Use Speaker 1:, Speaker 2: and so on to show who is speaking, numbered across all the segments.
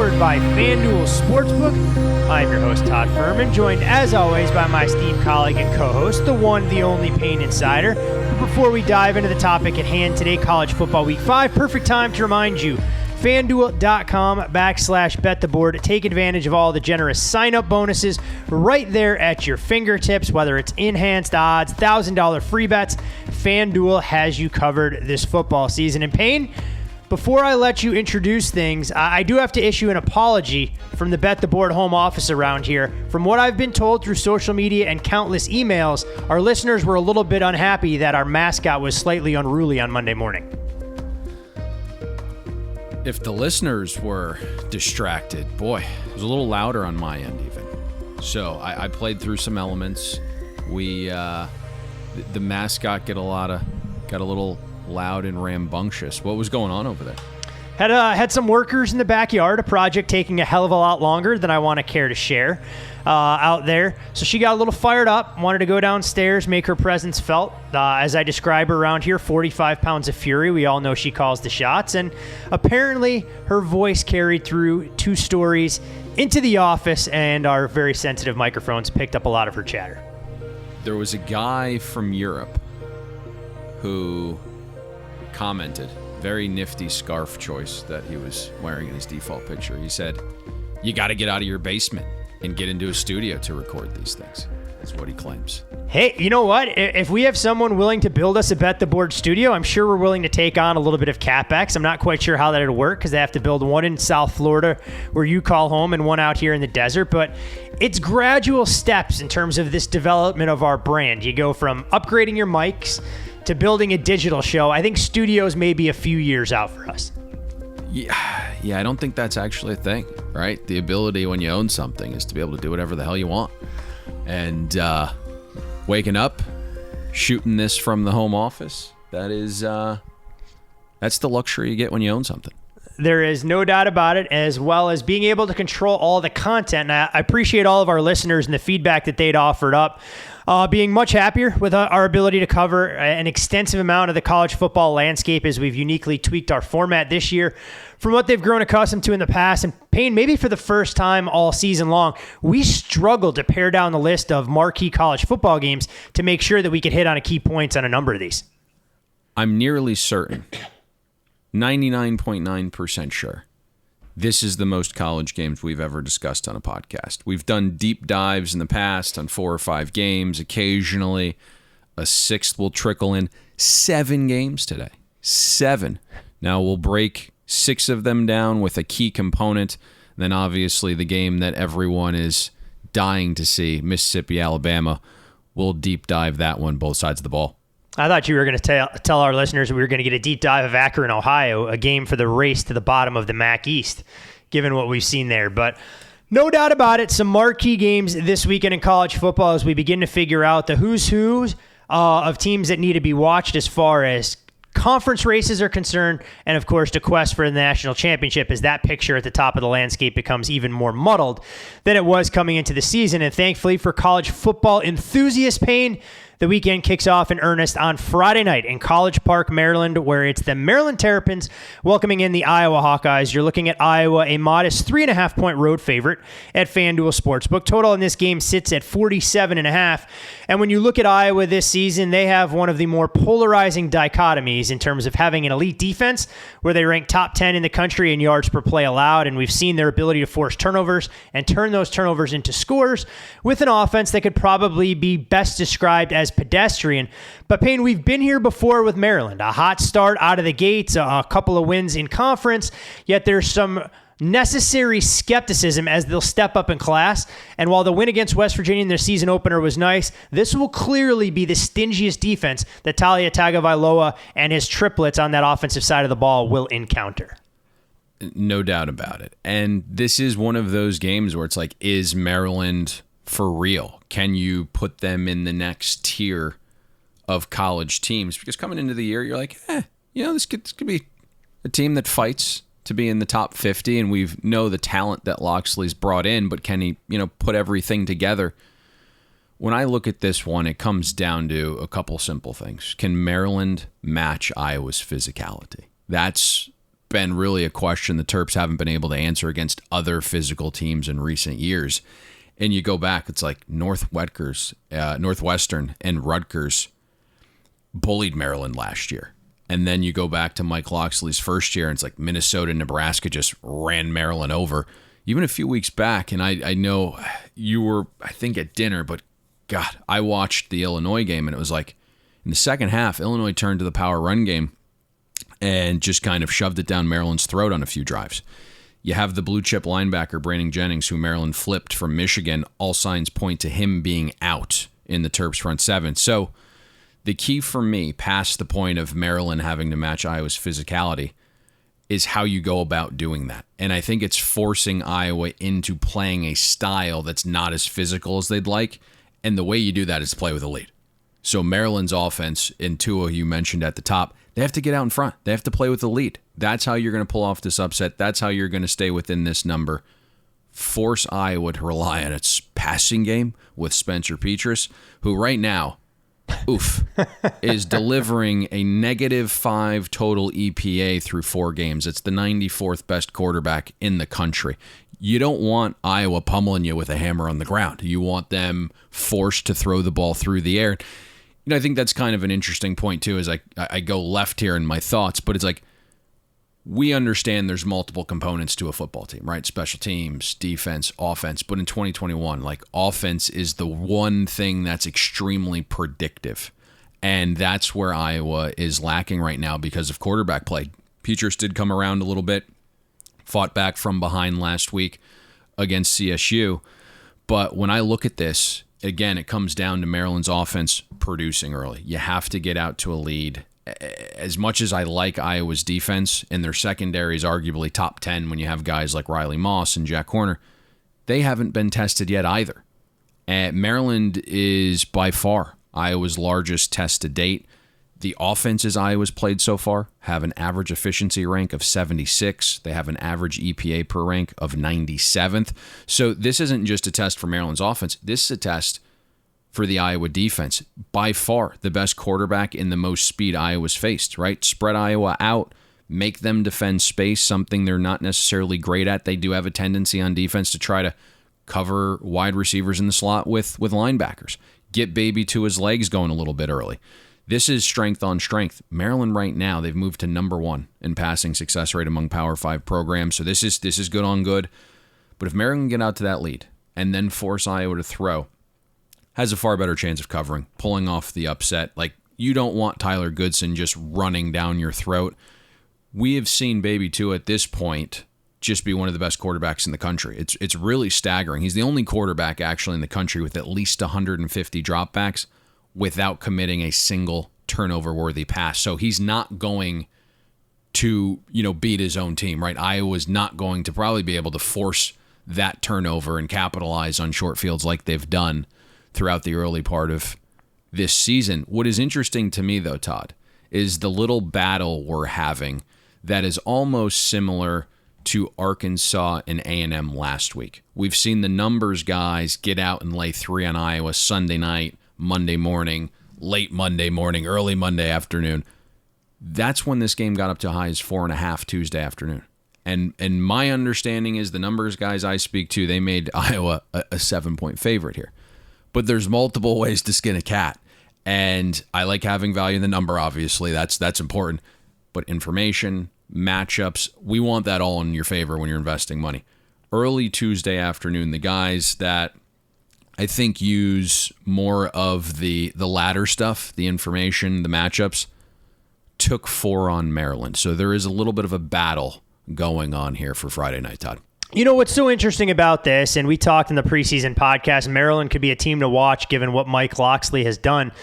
Speaker 1: powered by FanDuel Sportsbook. I'm your host, Todd Fuhrman, joined as always by my esteemed colleague and co-host, the one, the only Payne Insider. But before we dive into the topic at hand today, College Football Week 5, perfect time to remind you, FanDuel.com/bettheboard. Take advantage of all the generous sign-up bonuses right there at your fingertips, whether it's enhanced odds, $1,000 free bets. FanDuel has you covered this football season. And Payne, before I let you introduce things, I do have to issue an apology from the Bet the Board home office around here. From what I've been told through social media and countless emails, our listeners were a little bit unhappy that our mascot was slightly unruly on Monday morning.
Speaker 2: If the listeners were distracted, boy, it was a little louder on my end even. So I played through some elements. The mascot got a little loud and rambunctious. What was going on over there?
Speaker 1: Had some workers in the backyard, a project taking a hell of a lot longer than I want to care to share out there. So she got a little fired up, wanted to go downstairs, make her presence felt. As I describe her around here, 45 pounds of fury. We all know she calls the shots. And apparently her voice carried through 2 stories into the office, and our very sensitive microphones picked up a lot of her chatter.
Speaker 2: There was a guy from Europe who commented, very nifty scarf choice that he was wearing in his default picture. He said, "You got to get out of your basement and get into a studio to record these things." That's what he claims.
Speaker 1: Hey, you know what? If we have someone willing to build us a Bet the Board studio, I'm sure we're willing to take on a little bit of CapEx. I'm not quite sure how that'll work because they have to build one in South Florida where you call home and one out here in the desert. But it's gradual steps in terms of this development of our brand. You go from upgrading your mics to building a digital show. I think studios may be a few years out for us.
Speaker 2: Yeah, I don't think that's actually a thing, right? The ability when you own something is to be able to do whatever the hell you want. And waking up, shooting this from the home office, that's the luxury you get when you own something.
Speaker 1: There is no doubt about it, as well as being able to control all the content. And I appreciate all of our listeners and the feedback that they'd offered up. Being much happier with our ability to cover an extensive amount of the college football landscape as we've uniquely tweaked our format this year from what they've grown accustomed to in the past. And Payne, maybe for the first time all season long, we struggled to pare down the list of marquee college football games to make sure that we could hit on a key points on a number of these.
Speaker 2: I'm nearly certain, 99.9% sure, this is the most college games we've ever discussed on a podcast. We've done deep dives in the past on 4 or 5 games. Occasionally, a 6th will trickle in. 7 games today. 7. Now, we'll break 6 of them down with a key component. Then, obviously, the game that everyone is dying to see, Mississippi, Alabama. We'll deep dive that one, both sides of the ball.
Speaker 1: I thought you were going to tell our listeners we were going to get a deep dive of Akron, Ohio, a game for the race to the bottom of the MAC East, given what we've seen there. But no doubt about it, some marquee games this weekend in college football as we begin to figure out the who's who of teams that need to be watched as far as conference races are concerned, and of course the quest for the national championship as that picture at the top of the landscape becomes even more muddled than it was coming into the season. And thankfully for college football enthusiast Payne, the weekend kicks off in earnest on Friday night in College Park, Maryland, where it's the Maryland Terrapins welcoming in the Iowa Hawkeyes. You're looking at Iowa, a modest 3.5-point road favorite at FanDuel Sportsbook. Total in this game sits at 47.5. And when you look at Iowa this season, they have one of the more polarizing dichotomies in terms of having an elite defense where they rank top 10 in the country in yards per play allowed. And we've seen their ability to force turnovers and turn those turnovers into scores with an offense that could probably be best described as pedestrian. But Payne, we've been here before with Maryland. A hot start out of the gates, a couple of wins in conference, yet there's some necessary skepticism as they'll step up in class. And while the win against West Virginia in their season opener was nice, this will clearly be the stingiest defense that Talia Tagovailoa and his triplets on that offensive side of the ball will encounter.
Speaker 2: No doubt about it. And this is one of those games where it's like, is Maryland for real? Can you put them in the next tier of college teams? Because coming into the year, you're like, this could be a team that fights to be in the top 50, and we know the talent that Loxley's brought in, but can he, put everything together? When I look at this one, it comes down to a couple simple things. Can Maryland match Iowa's physicality? That's been really a question the Terps haven't been able to answer against other physical teams in recent years. And you go back, it's like Northwestern and Rutgers bullied Maryland last year. And then you go back to Mike Loxley's first year, and it's like Minnesota and Nebraska just ran Maryland over. Even a few weeks back, and I know you were, I think, at dinner, but God, I watched the Illinois game, and it was like in the second half, Illinois turned to the power run game and just kind of shoved it down Maryland's throat on a few drives. You have the blue chip linebacker, Brandon Jennings, who Maryland flipped from Michigan. All signs point to him being out in the Terps front seven. So the key for me, past the point of Maryland having to match Iowa's physicality, is how you go about doing that. And I think it's forcing Iowa into playing a style that's not as physical as they'd like. And the way you do that is to play with a lead. So Maryland's offense, in Tua, you mentioned at the top, they have to get out in front. They have to play with the lead. That's how you're going to pull off this upset. That's how you're going to stay within this number. Force Iowa to rely on its passing game with Spencer Petras, who right now, is delivering a -5 total EPA through 4 games. It's the 94th best quarterback in the country. You don't want Iowa pummeling you with a hammer on the ground. You want them forced to throw the ball through the air. You know, I think that's kind of an interesting point, too, as I go left here in my thoughts, but it's like, we understand there's multiple components to a football team, right? Special teams, defense, offense. But in 2021, like, offense is the one thing that's extremely predictive. And that's where Iowa is lacking right now because of quarterback play. Petras did come around a little bit, fought back from behind last week against CSU. But when I look at this, again, it comes down to Maryland's offense producing early. You have to get out to a lead. As much as I like Iowa's defense, and their secondary is arguably top 10 when you have guys like Riley Moss and Jack Horner, they haven't been tested yet either. And Maryland is by far Iowa's largest test to date. The offenses Iowa's played so far have an average efficiency rank of 76. They have an average EPA per rank of 97th. So this isn't just a test for Maryland's offense. This is a test for the Iowa defense. By far the best quarterback in the most speed Iowa's faced, right? Spread Iowa out, make them defend space, something they're not necessarily great at. They do have a tendency on defense to try to cover wide receivers in the slot with linebackers. Get baby to his legs going a little bit early. This is strength on strength. Maryland right now, they've moved to number 1 in passing success rate among Power 5 programs. So this is good on good. But if Maryland can get out to that lead and then force Iowa to throw, has a far better chance of covering, pulling off the upset. Like, you don't want Tyler Goodson just running down your throat. We have seen Baby Tua at this point just be one of the best quarterbacks in the country. It's really staggering. He's the only quarterback actually in the country with at least 150 dropbacks without committing a single turnover-worthy pass. So he's not going to, beat his own team, right? Iowa's not going to probably be able to force that turnover and capitalize on short fields like they've done throughout the early part of this season. What is interesting to me, though, Todd, is the little battle we're having that is almost similar to Arkansas and A&M last week. We've seen the numbers guys get out and lay 3 on Iowa Sunday night, Monday morning, late Monday morning, early Monday afternoon. That's when this game got up to high as 4.5 Tuesday afternoon. And my understanding is the numbers guys I speak to, they made Iowa a 7-point favorite here. But there's multiple ways to skin a cat. And I like having value in the number, obviously. That's important. But information, matchups, we want that all in your favor when you're investing money. Early Tuesday afternoon, the guys that I think use more of the latter stuff, the information, the matchups, took 4 on Maryland. So there is a little bit of a battle going on here for Friday night, Todd.
Speaker 1: You know what's so interesting about this, and we talked in the preseason podcast, Maryland could be a team to watch given what Mike Loxley has done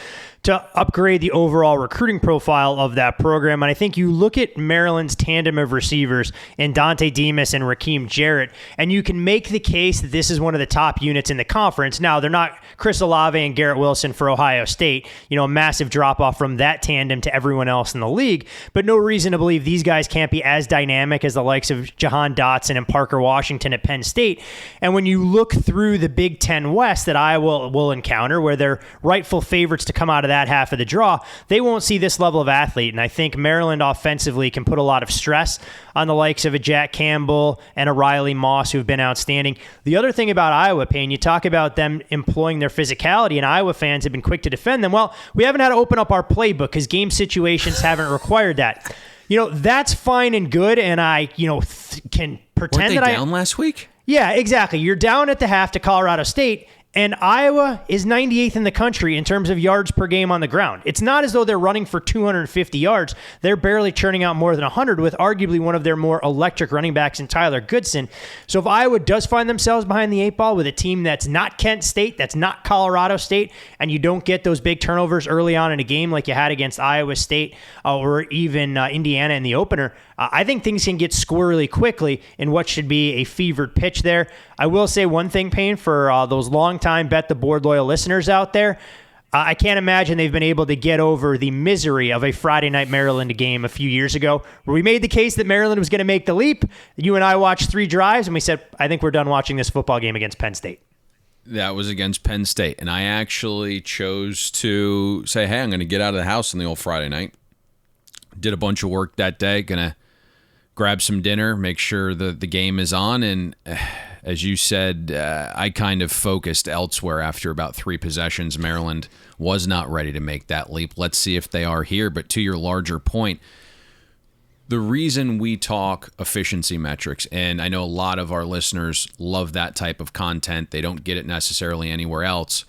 Speaker 1: to upgrade the overall recruiting profile of that program. And I think you look at Maryland's tandem of receivers in Dante Demas and Raheem Jarrett, and you can make the case that this is one of the top units in the conference. Now, they're not Chris Olave and Garrett Wilson for Ohio State, a massive drop-off from that tandem to everyone else in the league, but no reason to believe these guys can't be as dynamic as the likes of Jahan Dotson and Parker Washington at Penn State. And when you look through the Big Ten West that Iowa will encounter, where they're rightful favorites to come out of that half of the draw, they won't see this level of athlete. And I think Maryland offensively can put a lot of stress on the likes of a Jack Campbell and a Riley Moss, who've been outstanding. The other thing about Iowa, Payne, you talk about them employing their physicality, and Iowa fans have been quick to defend them. Well, we haven't had to open up our playbook because game situations haven't required that. That's fine and good, and I, can pretend
Speaker 2: Weren't they down last week?
Speaker 1: Yeah, exactly. You're down at the half to Colorado State, and Iowa is 98th in the country in terms of yards per game on the ground. It's not as though they're running for 250 yards. They're barely churning out more than 100 with arguably one of their more electric running backs in Tyler Goodson. So if Iowa does find themselves behind the 8 ball with a team that's not Kent State, that's not Colorado State, and you don't get those big turnovers early on in a game like you had against Iowa State or even Indiana in the opener, I think things can get squirrely quickly in what should be a fevered pitch there. I will say one thing, Payne, for those long-time Bet the Board loyal listeners out there, I can't imagine they've been able to get over the misery of a Friday night Maryland game a few years ago where we made the case that Maryland was going to make the leap. You and I watched 3 drives, and we said, I think we're done watching this football game against Penn State.
Speaker 2: That was against Penn State, and I actually chose to say, hey, I'm going to get out of the house on the old Friday night. Did a bunch of work that day, going to grab some dinner, make sure the game is on, and as you said, I kind of focused elsewhere after about 3 possessions. Maryland was not ready to make that leap. Let's see if they are here. But to your larger point, the reason we talk efficiency metrics, and I know a lot of our listeners love that type of content. They don't get it necessarily anywhere else,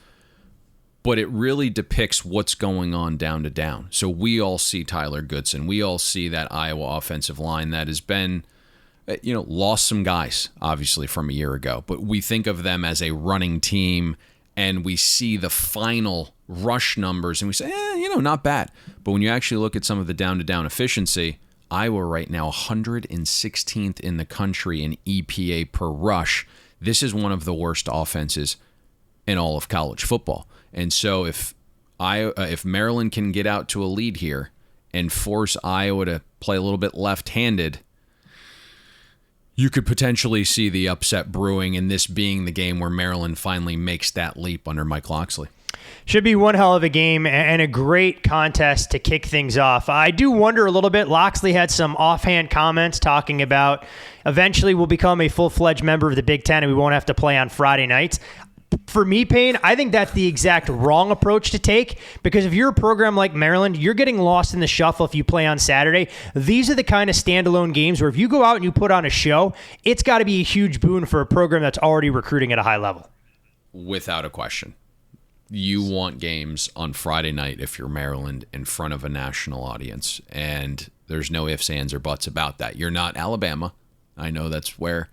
Speaker 2: but it really depicts what's going on down to down. So we all see Tyler Goodson. We all see that Iowa offensive line that has been, lost some guys, obviously, from a year ago. But we think of them as a running team, and we see the final rush numbers, and we say, not bad. But when you actually look at some of the down-to-down efficiency, Iowa right now 116th in the country in EPA per rush. This is one of the worst offenses in all of college football. And so if Maryland can get out to a lead here and force Iowa to play a little bit left-handed, you could potentially see the upset brewing, and this being the game where Maryland finally makes that leap under Mike Locksley.
Speaker 1: Should be one hell of a game and a great contest to kick things off. I do wonder a little bit. Locksley had some offhand comments talking about eventually we'll become a full-fledged member of the Big Ten and we won't have to play on Friday nights. For me, Payne, I think that's the exact wrong approach to take, because if you're a program like Maryland, you're getting lost in the shuffle if you play on Saturday. These are the kind of standalone games where if you go out and you put on a show, it's got to be a huge boon for a program that's already recruiting at a high level.
Speaker 2: Without a question. You want games on Friday night if you're Maryland in front of a national audience, and there's no ifs, ands, or buts about that. You're not Alabama. I know that's where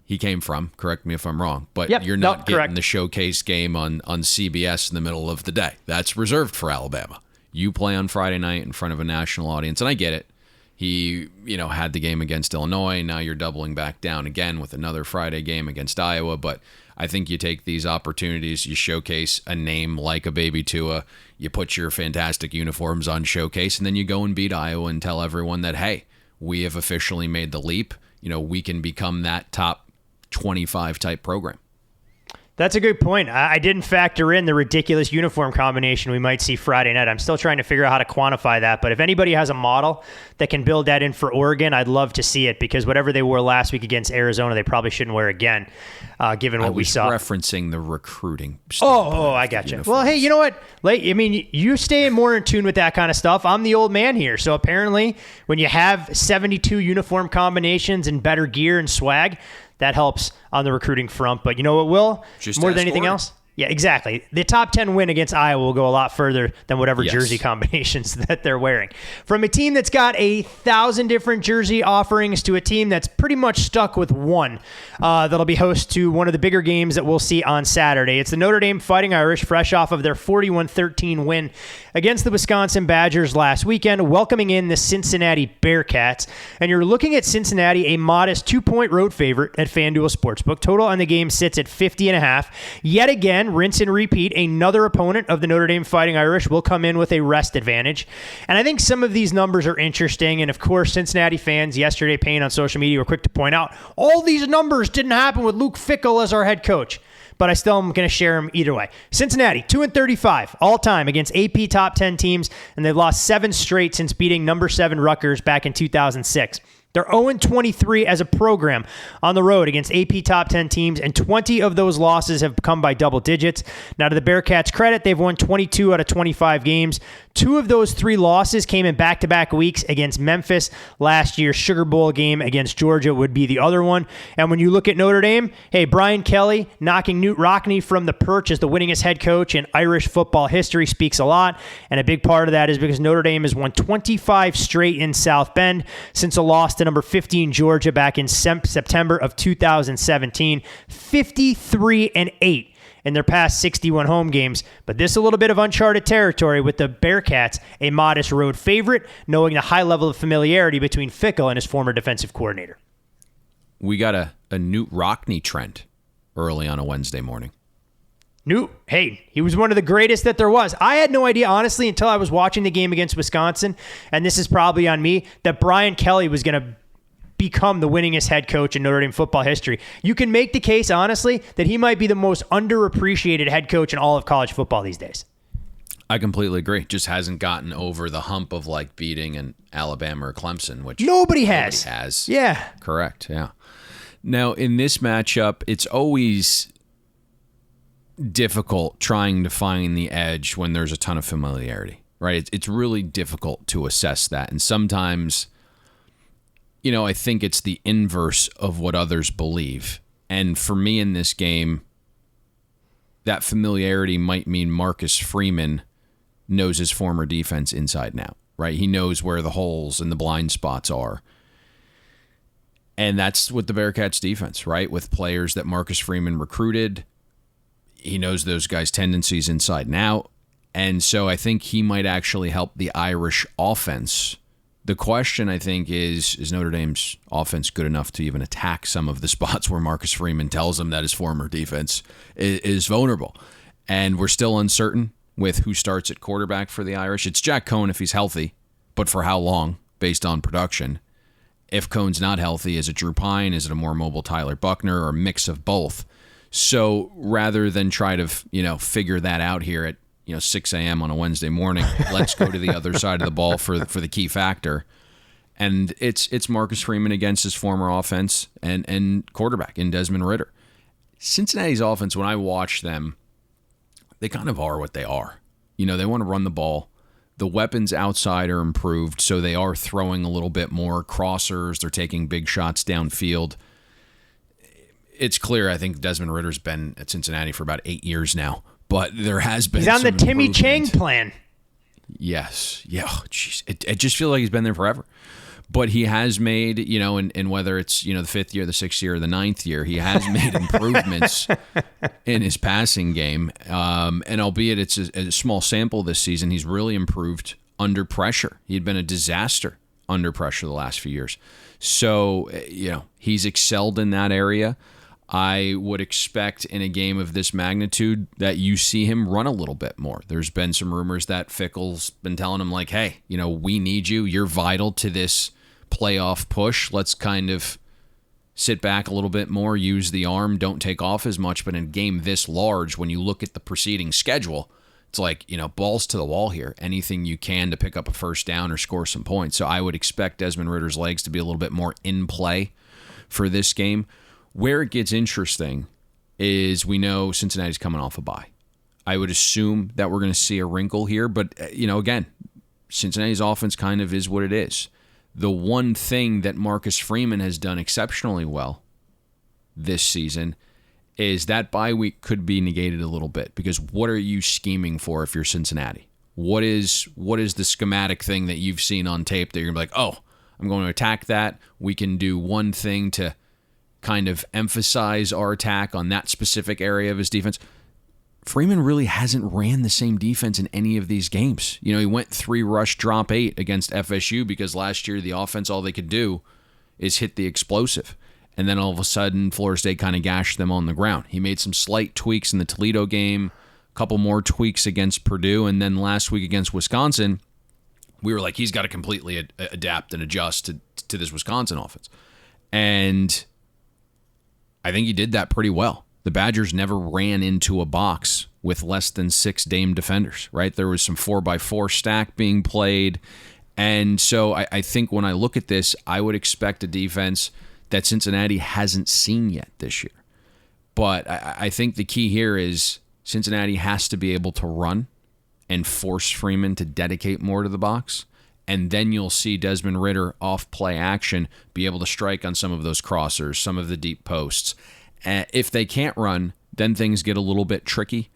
Speaker 2: he came from. Correct me if I'm wrong. But you're not getting the showcase game on CBS in the middle of the day. That's reserved for Alabama. You play on Friday night in front of a national audience, and I get it. He, had the game against Illinois. Now you're doubling back down again with another Friday game against Iowa. But I think you take these opportunities, you showcase a name like a Baby Tua, you put your fantastic uniforms on showcase, and then you go and beat Iowa and tell everyone that, hey, we have officially made the leap. We can become that top 25 type program.
Speaker 1: That's a good point. I didn't factor in the ridiculous uniform combination we might see Friday night. I'm still trying to figure out how to quantify that, but if anybody has a model that can build that in for Oregon, I'd love to see it, because whatever they wore last week against Arizona, they probably shouldn't wear again, given what we saw.
Speaker 2: I was referencing the recruiting.
Speaker 1: I got you. Well, hey, you know what? You stay more in tune with that kind of stuff. I'm the old man here, so apparently when you have 72 uniform combinations and better gear and swag, that helps on the recruiting front. But you know what will?
Speaker 2: Just
Speaker 1: more than anything else? Yeah, exactly. The top 10 win against Iowa will go a lot further than whatever jersey combinations that they're wearing. From a team that's got 1,000 different jersey offerings to a team that's pretty much stuck with one that'll be host to one of the bigger games that we'll see on Saturday. It's the Notre Dame Fighting Irish, fresh off of their 41-13 win against the Wisconsin Badgers last weekend, welcoming in the Cincinnati Bearcats. And you're looking at Cincinnati, a modest 2-point road favorite at FanDuel Sportsbook. Total on the game sits at 50.5. Yet again, again, rinse and repeat. Another opponent of the Notre Dame Fighting Irish will come in with a rest advantage. And I think some of these numbers are interesting. And of course, Cincinnati fans yesterday, Payne on social media, were quick to point out all these numbers didn't happen with Luke Fickell as our head coach. But I still am going to share them either way. Cincinnati, 2-35 all-time against AP top 10 teams, and they've lost 7 straight since beating number 7 Rutgers back in 2006. They're 0-23 as a program on the road against AP top 10 teams, and 20 of those losses have come by double digits. Now, to the Bearcats' credit, they've won 22 out of 25 games. 2 of those 3 losses came in back-to-back weeks against Memphis. Last year's Sugar Bowl game against Georgia would be the other one. And when you look at Notre Dame, hey, Brian Kelly knocking Knute Rockne from the perch as the winningest head coach in Irish football history speaks a lot. And a big part of that is because Notre Dame has won 25 straight in South Bend since a loss to number 15 Georgia back in September of 2017. 53-8 in their past 61 home games. But this is a little bit of uncharted territory with the Bearcats, a modest road favorite, knowing the high level of familiarity between Fickell and his former defensive coordinator.
Speaker 2: We got a Knute Rockne trend early on a Wednesday morning.
Speaker 1: Knute, hey, he was one of the greatest that there was. I had no idea, honestly, until I was watching the game against Wisconsin, and this is probably on me, that Brian Kelly was going to become the winningest head coach in Notre Dame football history. You can make the case, honestly, that he might be the most underappreciated head coach in all of college football these days.
Speaker 2: I completely agree. Just hasn't gotten over the hump of like beating an Alabama or Clemson, which
Speaker 1: nobody has. Yeah.
Speaker 2: Correct. Yeah. Now, in this matchup, it's always difficult trying to find the edge when there's a ton of familiarity, right? It's really difficult to assess that. And sometimes, I think it's the inverse of what others believe. And for me in this game, that familiarity might mean Marcus Freeman knows his former defense inside and out, right? He knows where the holes and the blind spots are. And that's with the Bearcats defense, right? With players that Marcus Freeman recruited. He knows those guys' tendencies inside and out. And so I think he might actually help the Irish offense. The question, I think, is Notre Dame's offense good enough to even attack some of the spots where Marcus Freeman tells them that his former defense is vulnerable? And we're still uncertain with who starts at quarterback for the Irish. It's Jack Cohn if he's healthy, but for how long based on production? If Cohn's not healthy, is it Drew Pine? Is it a more mobile Tyler Buckner or a mix of both? So rather than try to, figure that out here at 6 a.m. on a Wednesday morning, let's go to the other side of the ball for the key factor. And it's Marcus Freeman against his former offense and quarterback in Desmond Ridder. Cincinnati's offense, when I watch them, they kind of are what they are. They want to run the ball. The weapons outside are improved, so they are throwing a little bit more crossers. They're taking big shots downfield. It's clear, I think Desmond Ridder's been at Cincinnati for about 8 years now, but there has been
Speaker 1: He's on the Timmy Chang plan.
Speaker 2: Yes. Yeah. Jeez. It just feels like he's been there forever. But he has made, and whether it's, the 5th year, the 6th year, or the 9th year, he has made improvements in his passing game. And albeit it's a small sample this season, he's really improved under pressure. He had been a disaster under pressure the last few years. So, he's excelled in that area. I would expect in a game of this magnitude that you see him run a little bit more. There's been some rumors that Fickell's been telling him like, hey, we need you. You're vital to this playoff push. Let's kind of sit back a little bit more, use the arm, don't take off as much. But in a game this large, when you look at the preceding schedule, it's like, balls to the wall here. Anything you can to pick up a first down or score some points. So I would expect Desmond Ridder's legs to be a little bit more in play for this game. Where it gets interesting is we know Cincinnati's coming off a bye. I would assume that we're going to see a wrinkle here, but, again, Cincinnati's offense kind of is what it is. The one thing that Marcus Freeman has done exceptionally well this season is that bye week could be negated a little bit, because what are you scheming for if you're Cincinnati? What is the schematic thing that you've seen on tape that you're going to be like, oh, I'm going to attack that. We can do one thing to kind of emphasize our attack on that specific area of his defense. Freeman really hasn't ran the same defense in any of these games. He went 3 rush, drop 8 against FSU because last year the offense, all they could do is hit the explosive. And then all of a sudden, Florida State kind of gashed them on the ground. He made some slight tweaks in the Toledo game, a couple more tweaks against Purdue, and then last week against Wisconsin, we were like, he's got to completely adapt and adjust to this Wisconsin offense. And I think he did that pretty well. The Badgers never ran into a box with less than 6 Dame defenders, right? There was some 4x4 stack being played. And so I think when I look at this, I would expect a defense that Cincinnati hasn't seen yet this year. But I think the key here is Cincinnati has to be able to run and force Freeman to dedicate more to the box. And then you'll see Desmond Ridder off play action be able to strike on some of those crossers, some of the deep posts. If they can't run, then things get a little bit tricky.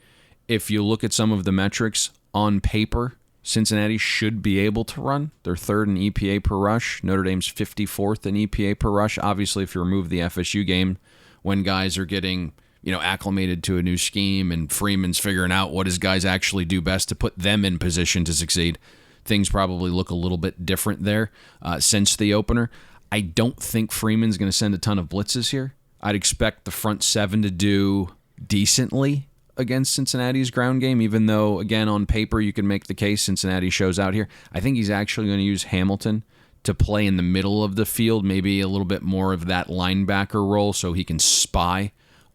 Speaker 2: If you look at some of the metrics on paper, Cincinnati should be able to run. They're 3rd in EPA per rush. Notre Dame's 54th in EPA per rush. Obviously, if you remove the FSU game, when guys are getting acclimated to a new scheme and Freeman's figuring out what his guys actually do best to put them in position to succeed, things probably look a little bit different there since the opener. I don't think Freeman's going to send a ton of blitzes here. I'd expect the front 7 to do decently against Cincinnati's ground game, even though, again, on paper, you can make the case Cincinnati shows out here. I think he's actually going to use Hamilton to play in the middle of the field, maybe a little bit more of that linebacker role so he can spy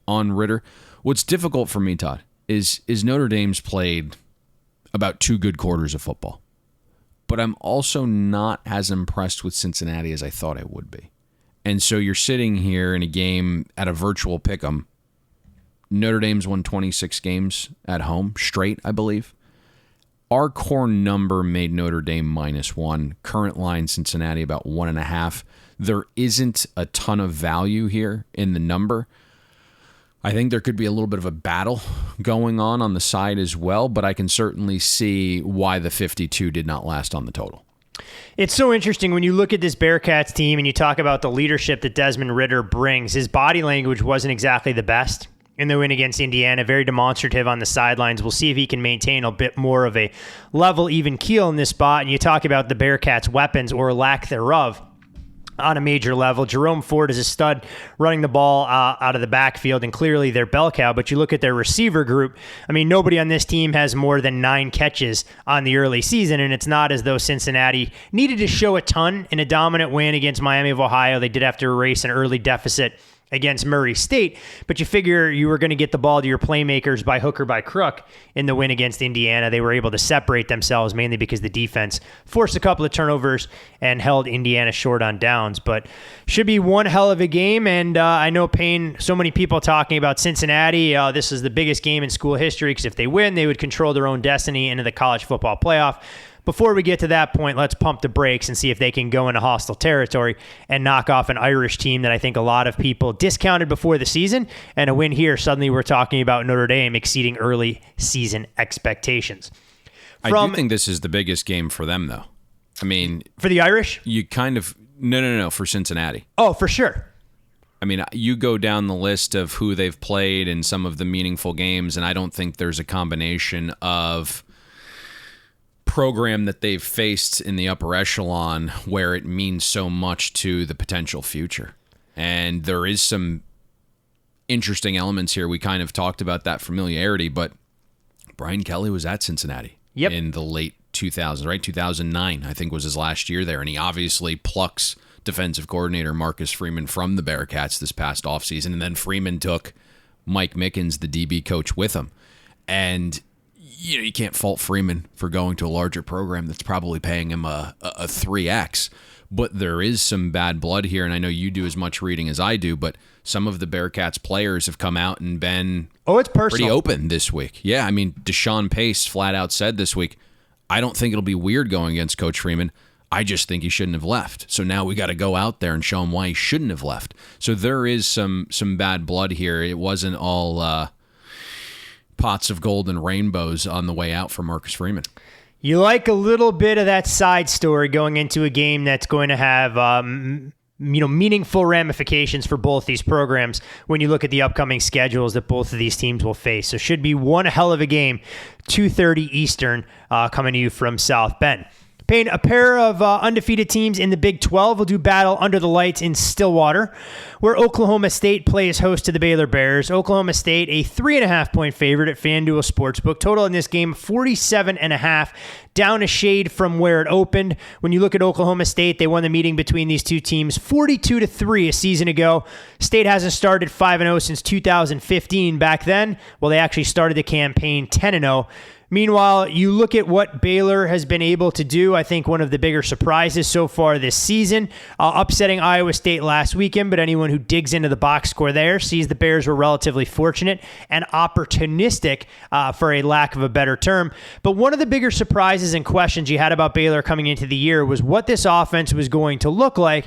Speaker 2: on Ridder. What's difficult for me, Todd, is Notre Dame's played about 2 good quarters of football. But I'm also not as impressed with Cincinnati as I thought I would be. And so you're sitting here in a game at a virtual pick'em. Notre Dame's won 26 games at home, straight, I believe. Our core number made Notre Dame -1. Current line, Cincinnati, about 1.5. There isn't a ton of value here in the number. I think there could be a little bit of a battle going on the side as well, but I can certainly see why the 52 did not last on the total.
Speaker 1: It's so interesting when you look at this Bearcats team and you talk about the leadership that Desmond Ridder brings. His body language wasn't exactly the best in the win against Indiana, very demonstrative on the sidelines. We'll see if he can maintain a bit more of a level, even keel in this spot. And you talk about the Bearcats' weapons or lack thereof on a major level. Jerome Ford is a stud running the ball out of the backfield, and clearly they're bell cow. But you look at their receiver group, I mean, nobody on this team has more than 9 catches on the early season, and it's not as though Cincinnati needed to show a ton in a dominant win against Miami of Ohio. They did have to erase an early deficit against Murray State, but you figure you were going to get the ball to your playmakers by hook or by crook in the win against Indiana. They were able to separate themselves mainly because the defense forced a couple of turnovers and held Indiana short on downs, but should be one hell of a game. And I know, Payne, so many people talking about Cincinnati. This is the biggest game in school history because if they win, they would control their own destiny into the college football playoff. Before we get to that point, let's pump the brakes and see if they can go into hostile territory and knock off an Irish team that I think a lot of people discounted before the season. And a win here, suddenly we're talking about Notre Dame exceeding early season expectations.
Speaker 2: I do think this is the biggest game for them, though. I mean,
Speaker 1: for the Irish?
Speaker 2: You kind of... No, for Cincinnati.
Speaker 1: Oh, for sure.
Speaker 2: I mean, you go down the list of who they've played in some of the meaningful games, and I don't think there's a combination of program that they've faced in the upper echelon where it means so much to the potential future. And there is some interesting elements here. We kind of talked about that familiarity, but Brian Kelly was at Cincinnati in the late 2000s, right? 2009, I think, was his last year there. And he obviously plucks defensive coordinator Marcus Freeman from the Bearcats this past offseason. And then Freeman took Mike Mickens, the DB coach, with him. And you can't fault Freeman for going to a larger program that's probably paying him a 3X. But there is some bad blood here, and I know you do as much reading as I do, but some of the Bearcats players have come out and been
Speaker 1: it's personal.
Speaker 2: Pretty open this week. Yeah, I mean, Deshaun Pace flat out said this week, I don't think it'll be weird going against Coach Freeman. I just think he shouldn't have left. So now we got to go out there and show him why he shouldn't have left. So there is some bad blood here. It wasn't all pots of gold and rainbows on the way out for Marcus Freeman.
Speaker 1: You like a little bit of that side story going into a game that's going to have meaningful ramifications for both these programs when you look at the upcoming schedules that both of these teams will face. So should be one hell of a game, 2:30 Eastern, coming to you from South Bend. Payne, a pair of undefeated teams in the Big 12 will do battle under the lights in Stillwater, where Oklahoma State plays host to the Baylor Bears. Oklahoma State, a 3.5-point favorite at FanDuel Sportsbook. Total in this game, 47.5, down a shade from where it opened. When you look at Oklahoma State, they won the meeting between these two teams 42-3 a season ago. State hasn't started 5-0 since 2015. Back then, well, they actually started the campaign 10-0. Meanwhile, you look at what Baylor has been able to do. I think one of the bigger surprises so far this season, upsetting Iowa State last weekend, but anyone who digs into the box score there sees the Bears were relatively fortunate and opportunistic, for a lack of a better term. But one of the bigger surprises and questions you had about Baylor coming into the year was what this offense was going to look like.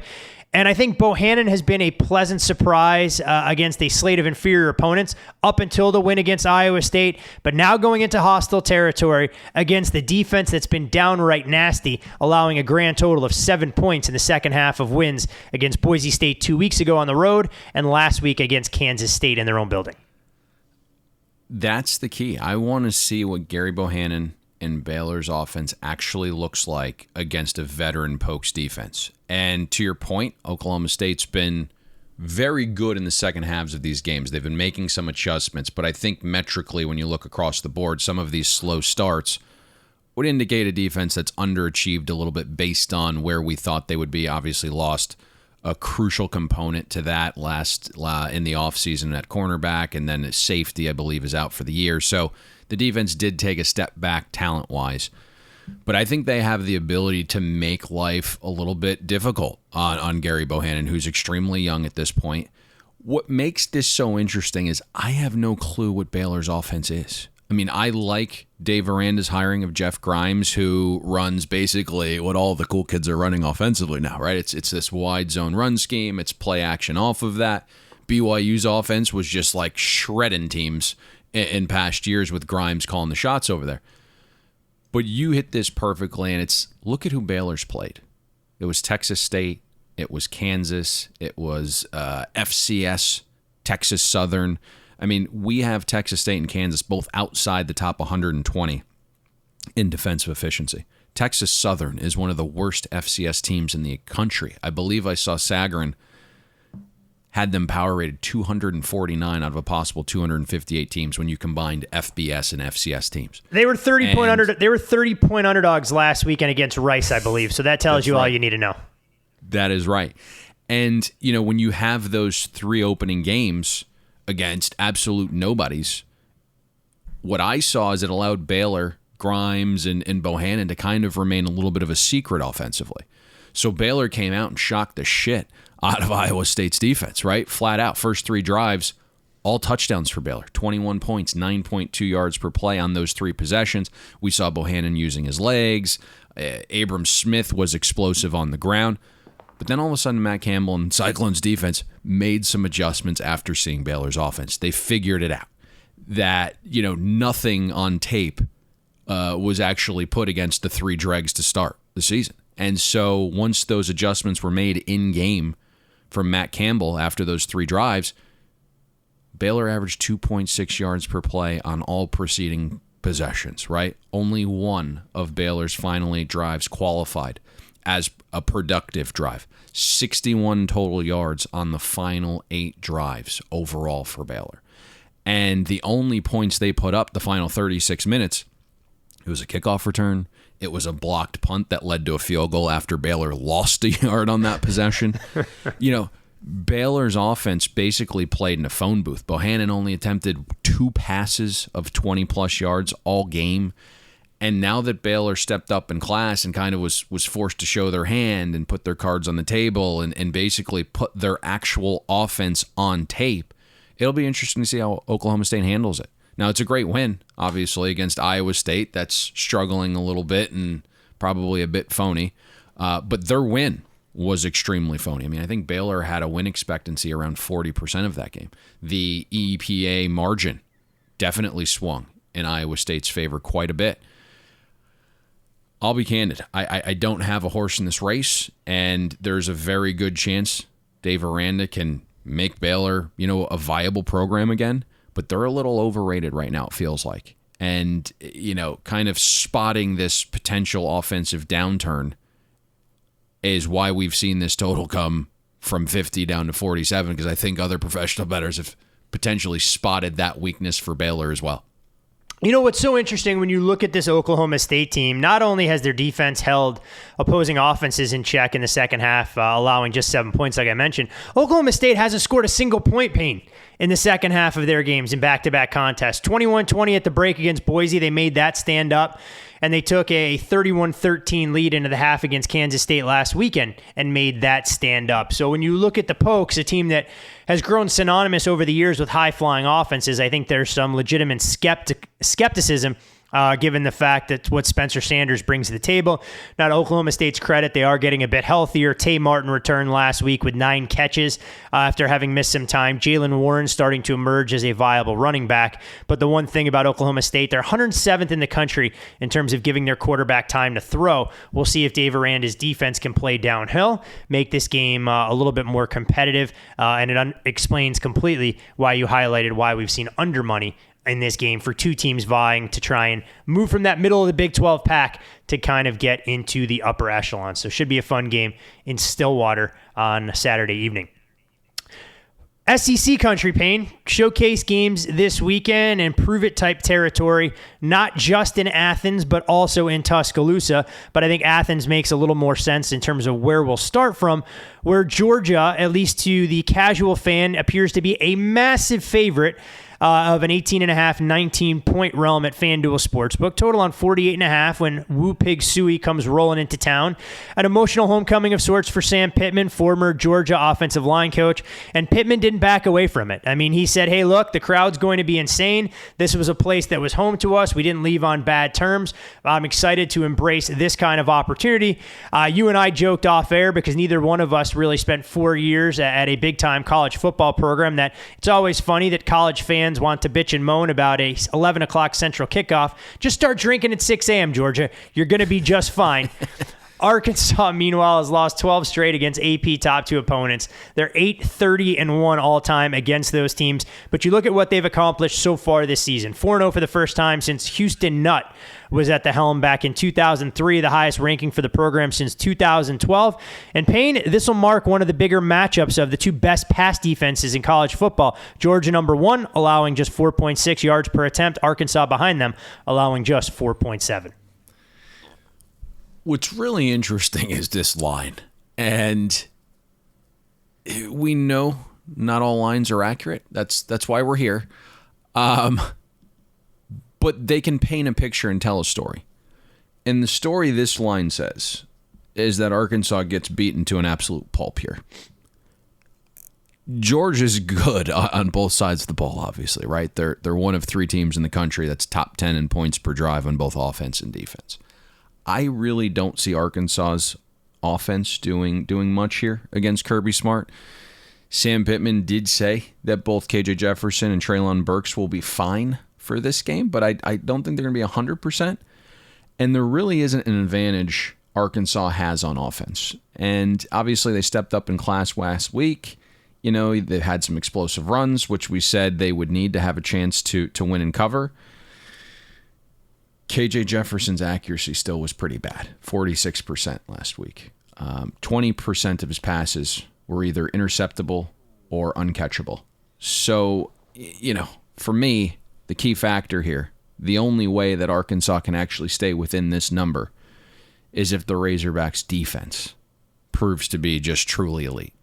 Speaker 1: And I think Bohannon has been a pleasant surprise against a slate of inferior opponents up until the win against Iowa State. But now going into hostile territory against the defense that's been downright nasty, allowing a grand total of 7 points in the second half of wins against Boise State 2 weeks ago on the road and last week against Kansas State in their own building.
Speaker 2: That's the key. I want to see what Gary Bohannon and Baylor's offense actually looks like against a veteran Pokes defense. And to your point, Oklahoma State's been very good in the second halves of these games. They've been making some adjustments, but I think metrically, when you look across the board, some of these slow starts would indicate a defense that's underachieved a little bit based on where we thought they would be. Obviously lost a crucial component to that last in the offseason at cornerback, and then safety, I believe, is out for the year. So the defense did take a step back talent-wise. But I think they have the ability to make life a little bit difficult on Gary Bohannon, who's extremely young at this point. What makes this so interesting is I have no clue what Baylor's offense is. I mean, I like Dave Aranda's hiring of Jeff Grimes, who runs basically what all the cool kids are running offensively now, right? It's this wide zone run scheme. It's play action off of that. BYU's offense was just like shredding teams in past years with Grimes calling the shots over there. But you hit this perfectly, and it's look at who Baylor's played. It was Texas State. It was Kansas. It was FCS, Texas Southern. I mean, we have Texas State and Kansas both outside the top 120 in defensive efficiency. Texas Southern is one of the worst FCS teams in the country. I believe I saw Sagarin had them power rated 249 out of a possible 258 teams when you combined FBS and FCS teams.
Speaker 1: They were 30-point underdogs last weekend against Rice, I believe. So that tells you all you need to know.
Speaker 2: That is right. And, you know, when you have those three opening games against absolute nobodies, what I saw is it allowed Baylor, Grimes, and Bohannon to kind of remain a little bit of a secret offensively. So Baylor came out and shocked the shit out of Iowa State's defense, right? Flat out, first three drives, all touchdowns for Baylor. 21 points, 9.2 yards per play on those three possessions. We saw Bohannon using his legs. Abram Smith was explosive on the ground. But then all of a sudden, Matt Campbell and Cyclones defense made some adjustments after seeing Baylor's offense. They figured it out that, you know, nothing on tape was actually put against the three dregs to start the season. And so once those adjustments were made in-game from Matt Campbell after those three drives, Baylor averaged 2.6 yards per play on all preceding possessions, right? Only one of Baylor's final 8 drives qualified as a productive drive. 61 total yards on the final 8 drives overall for Baylor. And the only points they put up the final 36 minutes, it was a kickoff return. It was a blocked punt that led to a field goal after Baylor lost a yard on that possession. You know, Baylor's offense basically played in a phone booth. Bohannon only attempted 2 passes of 20-plus yards all game. And now that Baylor stepped up in class and kind of was forced to show their hand and put their cards on the table and basically put their actual offense on tape, it'll be interesting to see how Oklahoma State handles it. Now, it's a great win, obviously, against Iowa State. That's struggling a little bit and probably a bit phony. But their win was extremely phony. I mean, I think Baylor had a win expectancy around 40% of that game. The EPA margin definitely swung in Iowa State's favor quite a bit. I'll be candid. I don't have a horse in this race, and there's a very good chance Dave Aranda can make Baylor, you know, a viable program again. But they're a little overrated right now, it feels like. And, kind of spotting this potential offensive downturn is why we've seen this total come from 50 down to 47, because I think other professional bettors have potentially spotted that weakness for Baylor as well.
Speaker 1: What's so interesting when you look at this Oklahoma State team, not only has their defense held opposing offenses in check in the second half, allowing just 7 points, like I mentioned, Oklahoma State hasn't scored a single point, Payne, in the second half of their games in back-to-back contests. 21-20 at the break against Boise. They made that stand up, and they took a 31-13 lead into the half against Kansas State last weekend and made that stand up. So when you look at the Pokes, a team that has grown synonymous over the years with high-flying offenses, I think there's some legitimate skepticism given the fact that what Spencer Sanders brings to the table. Now, to Oklahoma State's credit, they are getting a bit healthier. Tay Martin returned last week with 9 catches after having missed some time. Jalen Warren starting to emerge as a viable running back. But the one thing about Oklahoma State, they're 107th in the country in terms of giving their quarterback time to throw. We'll see if Dave Aranda's defense can play downhill, make this game a little bit more competitive, and it explains completely why you highlighted why we've seen under money in this game for two teams vying to try and move from that middle of the Big 12 pack to kind of get into the upper echelon. So should be a fun game in Stillwater on Saturday evening. SEC country, Payne. Showcase games this weekend and prove-it type territory, not just in Athens, but also in Tuscaloosa. But I think Athens makes a little more sense in terms of where we'll start from, where Georgia, at least to the casual fan, appears to be a massive favorite of an 18.5, 19-point realm at FanDuel Sportsbook. Total on 48.5 when Woo Pig Sooie comes rolling into town. An emotional homecoming of sorts for Sam Pittman, former Georgia offensive line coach. And Pittman didn't back away from it. I mean, he said, hey, look, the crowd's going to be insane. This was a place that was home to us. We didn't leave on bad terms. I'm excited to embrace this kind of opportunity. You and I joked off air because neither one of us really spent 4 years at a big-time college football program that it's always funny that college fans want to bitch and moan about a 11 o'clock central kickoff. Just start drinking at 6 a.m., Georgia. You're going to be just fine. Arkansas, meanwhile, has lost 12 straight against AP top 2 opponents. They're 8-30-1 all-time against those teams. But you look at what they've accomplished so far this season. 4-0 for the first time since Houston Nutt was at the helm back in 2003, the highest ranking for the program since 2012. And Payne, this will mark one of the bigger matchups of the two best pass defenses in college football. Georgia, number 1, allowing just 4.6 yards per attempt. Arkansas behind them, allowing just 4.7.
Speaker 2: What's really interesting is this line. And we know not all lines are accurate. That's why we're here. But they can paint a picture and tell a story. And the story this line says is that Arkansas gets beaten to an absolute pulp here. Georgia's good on both sides of the ball, obviously, right? They're one of 3 teams in the country that's top 10 in points per drive on both offense and defense. I really don't see Arkansas's offense doing much here against Kirby Smart. Sam Pittman did say that both KJ Jefferson and Treylon Burks will be fine for this game, but I don't think they're going to be 100%. And there really isn't an advantage Arkansas has on offense. And obviously they stepped up in class last week. You know, they had some explosive runs, which we said they would need to have a chance to win and cover. KJ Jefferson's accuracy still was pretty bad, 46% last week. 20% of his passes were either interceptable or uncatchable. So, you know, for me, the key factor here, the only way that Arkansas can actually stay within this number is if the Razorbacks' defense proves to be just truly elite.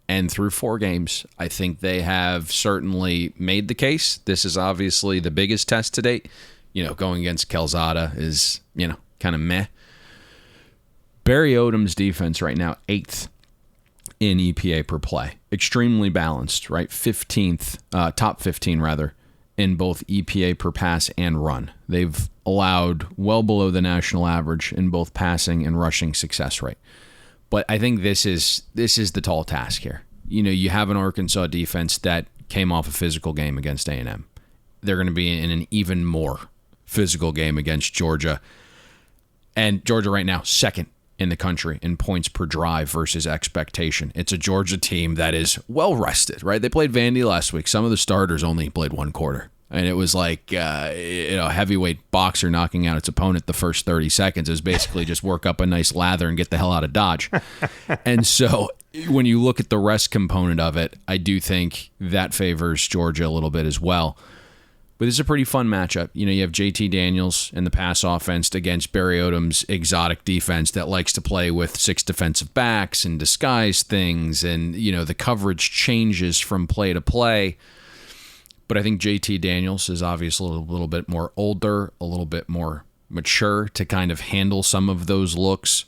Speaker 2: And through 4 games, I think they have certainly made the case. This is obviously the biggest test to date. You know, going against Calzada is, you know, kind of meh. Barry Odom's defense right now, 8th in EPA per play. Extremely balanced, right? 15th, top 15 rather, in both EPA per pass and run. They've allowed well below the national average in both passing and rushing success rate. But I think this is the tall task here. You know, you have an Arkansas defense that came off a physical game against A&M. They're going to be in an even more physical game against Georgia. And Georgia right now, 2nd in the country in points per drive versus expectation. It's a Georgia team that is well rested, right? They played Vandy last week. Some of the starters only played 1 quarter. And it was like a heavyweight boxer knocking out its opponent the first 30 seconds. It was basically just work up a nice lather and get the hell out of Dodge. And so when you look at the rest component of it, I do think that favors Georgia a little bit as well. But this is a pretty fun matchup. You have Jayden Daniels in the pass offense against Barry Odom's exotic defense that likes to play with 6 defensive backs and disguise things. And, the coverage changes from play to play. But I think Jayden Daniels is obviously a little bit more older, a little bit more mature to kind of handle some of those looks.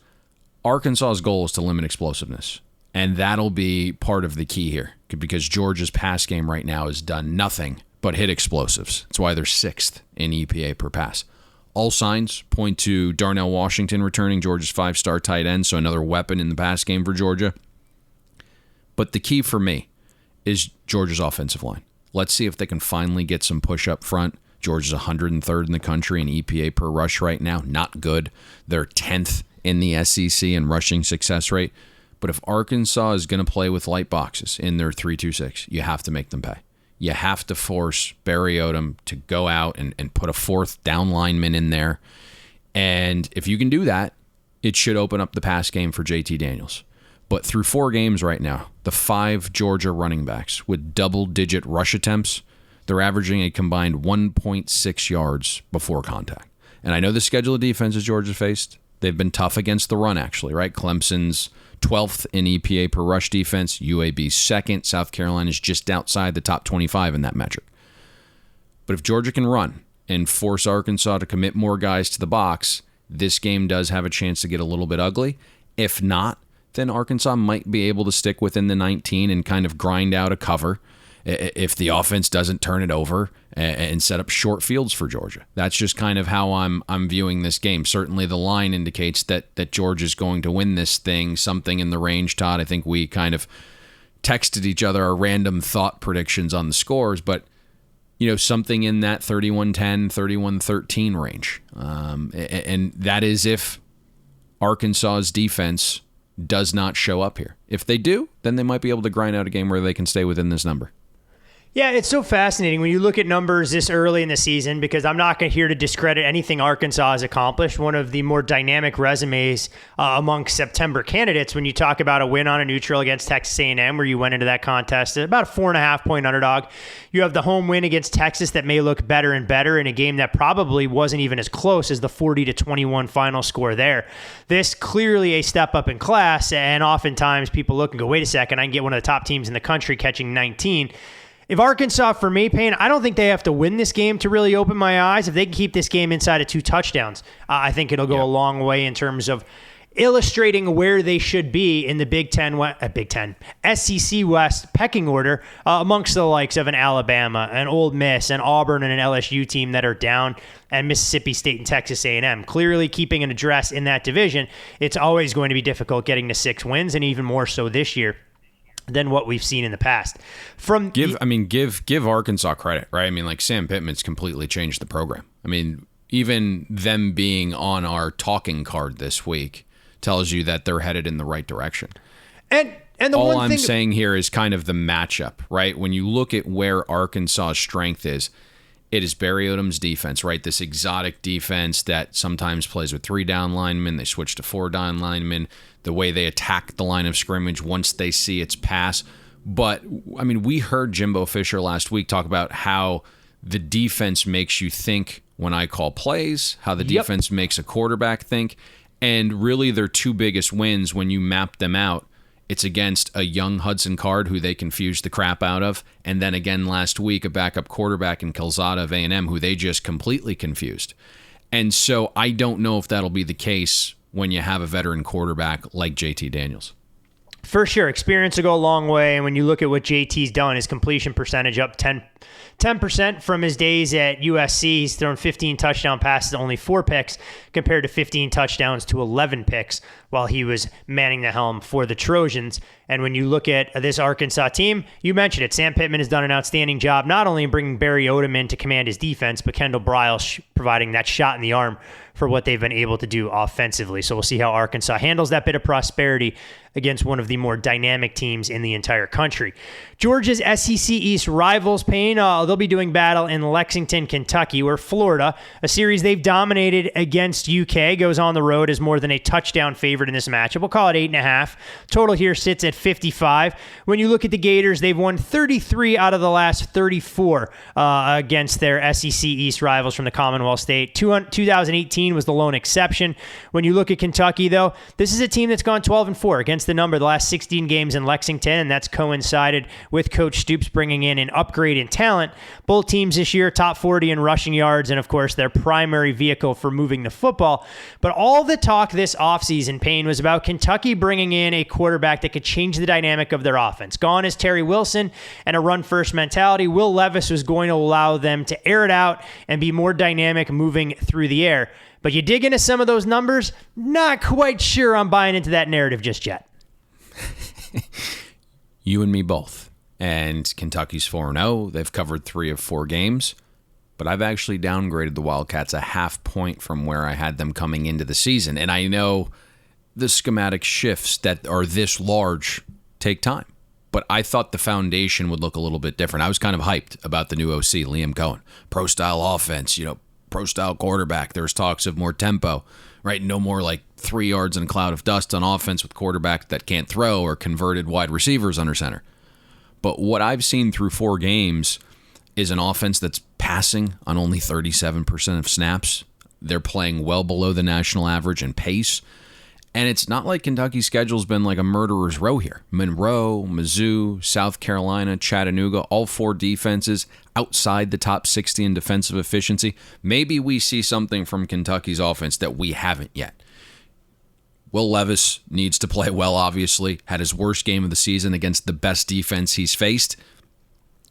Speaker 2: Arkansas's goal is to limit explosiveness. And that'll be part of the key here because Georgia's pass game right now has done nothing but hit explosives. That's why they're 6th in EPA per pass. All signs point to Darnell Washington returning, Georgia's 5-star tight end, so another weapon in the pass game for Georgia. But the key for me is Georgia's offensive line. Let's see if they can finally get some push up front. Georgia's 103rd in the country in EPA per rush right now. Not good. They're 10th in the SEC in rushing success rate. But if Arkansas is going to play with light boxes in their 3-2-6, you have to make them pay. You have to force Barry Odom to go out and put a 4th down lineman in there. And if you can do that, it should open up the pass game for Jayden Daniels. But through 4 games right now, the 5 Georgia running backs with double-digit rush attempts, they're averaging a combined 1.6 yards before contact. And I know the schedule of defenses Georgia faced. They've been tough against the run, actually, right? Clemson's 12th in EPA per rush defense, UAB's 2nd. South Carolina's just outside the top 25 in that metric. But if Georgia can run and force Arkansas to commit more guys to the box, this game does have a chance to get a little bit ugly. If not, then Arkansas might be able to stick within the 19 and kind of grind out a cover if the offense doesn't turn it over and set up short fields for Georgia. That's just kind of how I'm viewing this game. Certainly the line indicates that Georgia's going to win this thing, something in the range, Todd. I think we kind of texted each other our random thought predictions on the scores, but something in that 31-10, 31-13 range. And that is if Arkansas's defense does not show up here. If they do, then they might be able to grind out a game where they can stay within this number.
Speaker 1: Yeah, it's so fascinating when you look at numbers this early in the season, because I'm not here to discredit anything Arkansas has accomplished. One of the more dynamic resumes among September candidates when you talk about a win on a neutral against Texas A&M, where you went into that contest at about a 4.5-point underdog. You have the home win against Texas that may look better and better in a game that probably wasn't even as close as the 40-21 final score there. This clearly a step up in class, and oftentimes people look and go, wait a second, I can get one of the top teams in the country catching 19. If Arkansas, for me, Payne, I don't think they have to win this game to really open my eyes. If they can keep this game inside of 2 touchdowns, I think it'll go a long way in terms of illustrating where they should be in the Big Ten, SEC West pecking order amongst the likes of an Alabama, an Ole Miss, an Auburn, and an LSU team that are down, and Mississippi State and Texas A&M. Clearly keeping an address in that division, it's always going to be difficult getting to 6 wins, and even more so this year than what we've seen in the past.
Speaker 2: Give Arkansas credit, right? I mean, like Sam Pittman's completely changed the program. I mean, even them being on our talking card this week tells you that they're headed in the right direction.
Speaker 1: And the
Speaker 2: all
Speaker 1: one
Speaker 2: I'm saying here is kind of the matchup, right? When you look at where Arkansas's strength is, it is Barry Odom's defense, right? This exotic defense that sometimes plays with 3 down linemen. They switch to 4 down linemen. The way they attack the line of scrimmage once they see its pass. But, I mean, we heard Jimbo Fisher last week talk about how the defense makes you think when I call plays, how the defense makes a quarterback think. And really their 2 biggest wins when you map them out, it's against a young Hudson Card who they confused the crap out of, and then again last week a backup quarterback in Calzada of A&M who they just completely confused. And so I don't know if that'll be the case when you have a veteran quarterback like Jayden Daniels.
Speaker 1: For sure. Experience will go a long way. And when you look at what JT's done, his completion percentage up 10% from his days at USC. He's thrown 15 touchdown passes, only 4 picks, compared to 15 touchdowns to 11 picks while he was manning the helm for the Trojans. And when you look at this Arkansas team, you mentioned it. Sam Pittman has done an outstanding job, not only in bringing Barry Odom in to command his defense, but Kendall Briles providing that shot in the arm for what they've been able to do offensively. So we'll see how Arkansas handles that bit of prosperity against one of the more dynamic teams in the entire country. Georgia's SEC East rivals, Payne, Payne, they'll be doing battle in Lexington, Kentucky, where Florida, a series they've dominated against UK, goes on the road as more than a touchdown favorite in this matchup. We'll call it 8.5. Total here sits at 55. When you look at the Gators, they've won 33 out of the last 34 against their SEC East rivals from the Commonwealth State. 2018 was the lone exception. When you look at Kentucky, though, this is a team that's gone 12-4 against the number the last 16 games in Lexington, and that's coincided with Coach Stoops bringing in an upgrade in talent. Both teams this year, top 40 in rushing yards, and of course, their primary vehicle for moving the football. But all the talk this offseason, Payne, was about Kentucky bringing in a quarterback that could change the dynamic of their offense. Gone is Terry Wilson and a run-first mentality. Will Levis was going to allow them to air it out and be more dynamic moving through the air. But you dig into some of those numbers, not quite sure I'm buying into that narrative just yet.
Speaker 2: You and me both. And Kentucky's 4-0. They've covered 3 of 4 games. But I've actually downgraded the Wildcats a half point from where I had them coming into the season. And I know the schematic shifts that are this large take time. But I thought the foundation would look a little bit different. I was kind of hyped about the new OC, Liam Cohen. Pro-style offense, pro-style quarterback. There's talks of more tempo, right? No more like 3 yards in a cloud of dust on offense with quarterback that can't throw or converted wide receivers under center. But what I've seen through 4 games is an offense that's passing on only 37% of snaps. They're playing well below the national average in pace. And it's not like Kentucky's schedule's been like a murderer's row here. Monroe, Mizzou, South Carolina, Chattanooga, all 4 defenses outside the top 60 in defensive efficiency. Maybe we see something from Kentucky's offense that we haven't yet. Will Levis needs to play well, obviously. Had his worst game of the season against the best defense he's faced.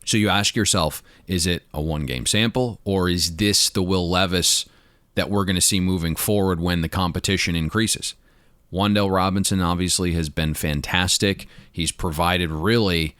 Speaker 2: So you ask yourself, is it a 1-game sample, or is this the Will Levis that we're going to see moving forward when the competition increases? Wan'Dale Robinson obviously has been fantastic. He's provided really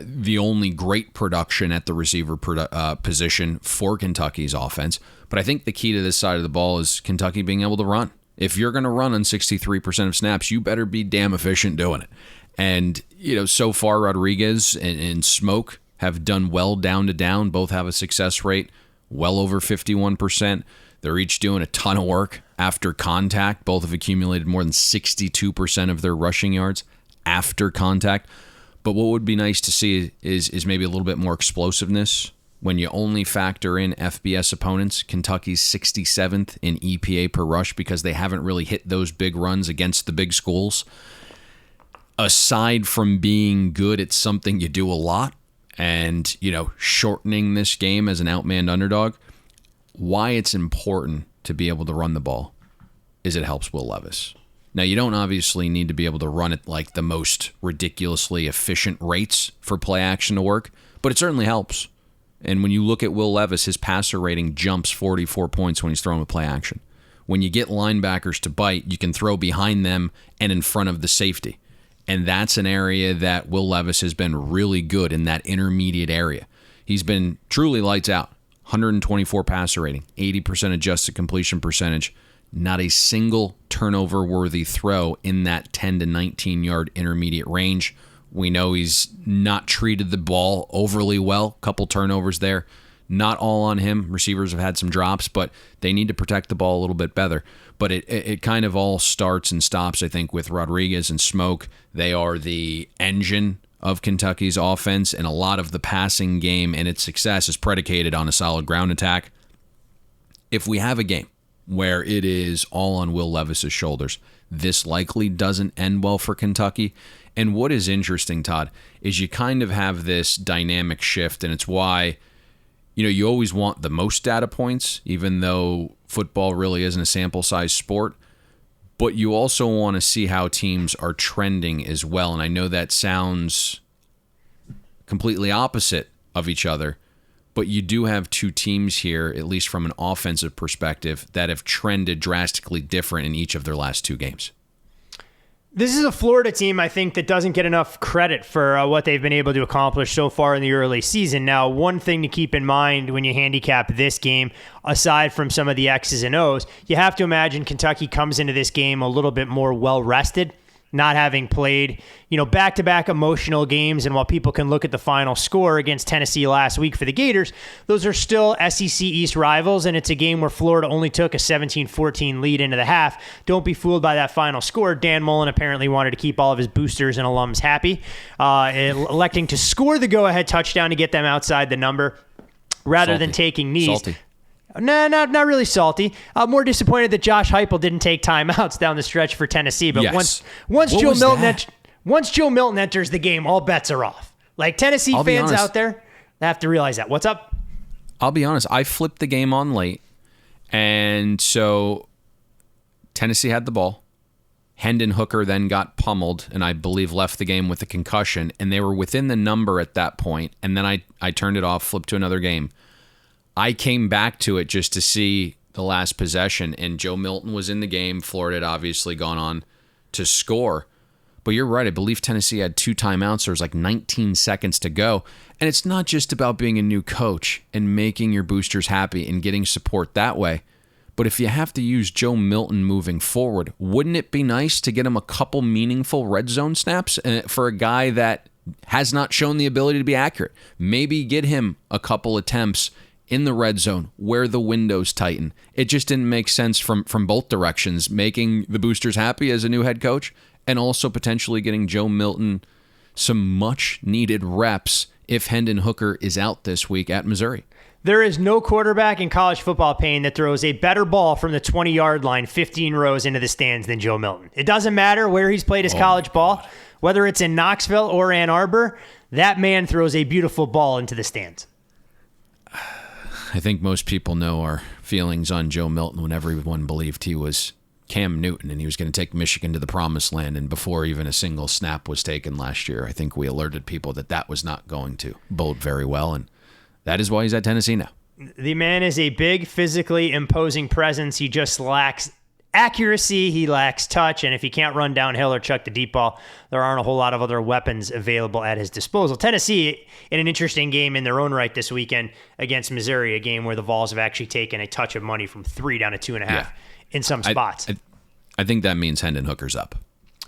Speaker 2: the only great production at the receiver position for Kentucky's offense. But I think the key to this side of the ball is Kentucky being able to run. If you're going to run on 63% of snaps, you better be damn efficient doing it. And, so far Rodriguez and Smoke have done well down to down. Both have a success rate well over 51%. They're each doing a ton of work after contact. Both have accumulated more than 62% of their rushing yards after contact. But what would be nice to see is maybe a little bit more explosiveness when you only factor in FBS opponents. Kentucky's 67th in EPA per rush because they haven't really hit those big runs against the big schools. Aside from being good, it's something you do a lot. And, shortening this game as an outmanned underdog, why it's important to be able to run the ball is it helps Will Levis. Now, you don't obviously need to be able to run at like the most ridiculously efficient rates for play action to work, but it certainly helps. And when you look at Will Levis, his passer rating jumps 44 points when he's throwing with play action. When you get linebackers to bite, you can throw behind them and in front of the safety. And that's an area that Will Levis has been really good in, that intermediate area. He's been truly lights out. 124 passer rating, 80% adjusted completion percentage, not a single turnover-worthy throw in that 10 to 19-yard intermediate range. We know he's not treated the ball overly well. Couple turnovers there. Not all on him. Receivers have had some drops, but they need to protect the ball a little bit better. But it kind of all starts and stops, I think, with Rodriguez and Smoke. They are the engine of Kentucky's offense, and a lot of the passing game and its success is predicated on a solid ground attack. If we have a game where it is all on Will Levis's shoulders, this likely doesn't end well for Kentucky. And what is interesting, Todd, is you kind of have this dynamic shift, and it's why you always want the most data points, even though football really isn't a sample size sport. But you also want to see how teams are trending as well. And I know that sounds completely opposite of each other, but you do have 2 teams here, at least from an offensive perspective, that have trended drastically different in each of their last 2 games.
Speaker 1: This is a Florida team, I think, that doesn't get enough credit for what they've been able to accomplish so far in the early season. Now, one thing to keep in mind when you handicap this game, aside from some of the X's and O's, you have to imagine Kentucky comes into this game a little bit more well-rested. not having played, back-to-back emotional games. And while people can look at the final score against Tennessee last week for the Gators, those are still SEC East rivals, and it's a game where Florida only took a 17-14 lead into the half. Don't be fooled by that final score. Dan Mullen apparently wanted to keep all of his boosters and alums happy, electing to score the go-ahead touchdown to get them outside the number rather than taking knees.
Speaker 2: Salty.
Speaker 1: No, not really salty. More disappointed that Josh Heupel didn't take timeouts down the stretch for Tennessee. But
Speaker 2: yes.
Speaker 1: once Joe Milton enters the game, all bets are off. Like Tennessee fans out there, they have to realize that. What's up?
Speaker 2: I'll be honest. I flipped the game on late, and so Tennessee had the ball. Hendon Hooker then got pummeled, and I believe left the game with a concussion, and they were within the number at that point. And then I turned it off, flipped to another game. I came back to it just to see the last possession, and Joe Milton was in the game. Florida had obviously gone on to score. But you're right. I believe Tennessee had 2 timeouts. There was like 19 seconds to go. And it's not just about being a new coach and making your boosters happy and getting support that way. But if you have to use Joe Milton moving forward, wouldn't it be nice to get him a couple meaningful red zone snaps for a guy that has not shown the ability to be accurate? Maybe get him a couple attempts in the red zone where the windows tighten. It just didn't make sense from both directions, making the boosters happy as a new head coach and also potentially getting Joe Milton some much needed reps if Hendon Hooker is out this week at Missouri.
Speaker 1: There is no quarterback in college football, Payne, that throws a better ball from the 20-yard line 15 rows into the stands than Joe Milton. It doesn't matter where he's played his college ball, whether it's in Knoxville or Ann Arbor, that man throws a beautiful ball into the stands.
Speaker 2: I think most people know our feelings on Joe Milton when everyone believed he was Cam Newton and he was going to take Michigan to the promised land. And before even a single snap was taken last year, I think we alerted people that was not going to bode very well. And that is why he's at Tennessee now.
Speaker 1: The man is a big, physically imposing presence. He just lacks accuracy, he lacks touch, and if he can't run downhill or chuck the deep ball, there aren't a whole lot of other weapons available at his disposal. Tennessee, in an interesting game in their own right this weekend against Missouri, a game where the Vols have actually taken a touch of money from 3 down to 2.5 in some spots.
Speaker 2: I think that means Hendon Hooker's up.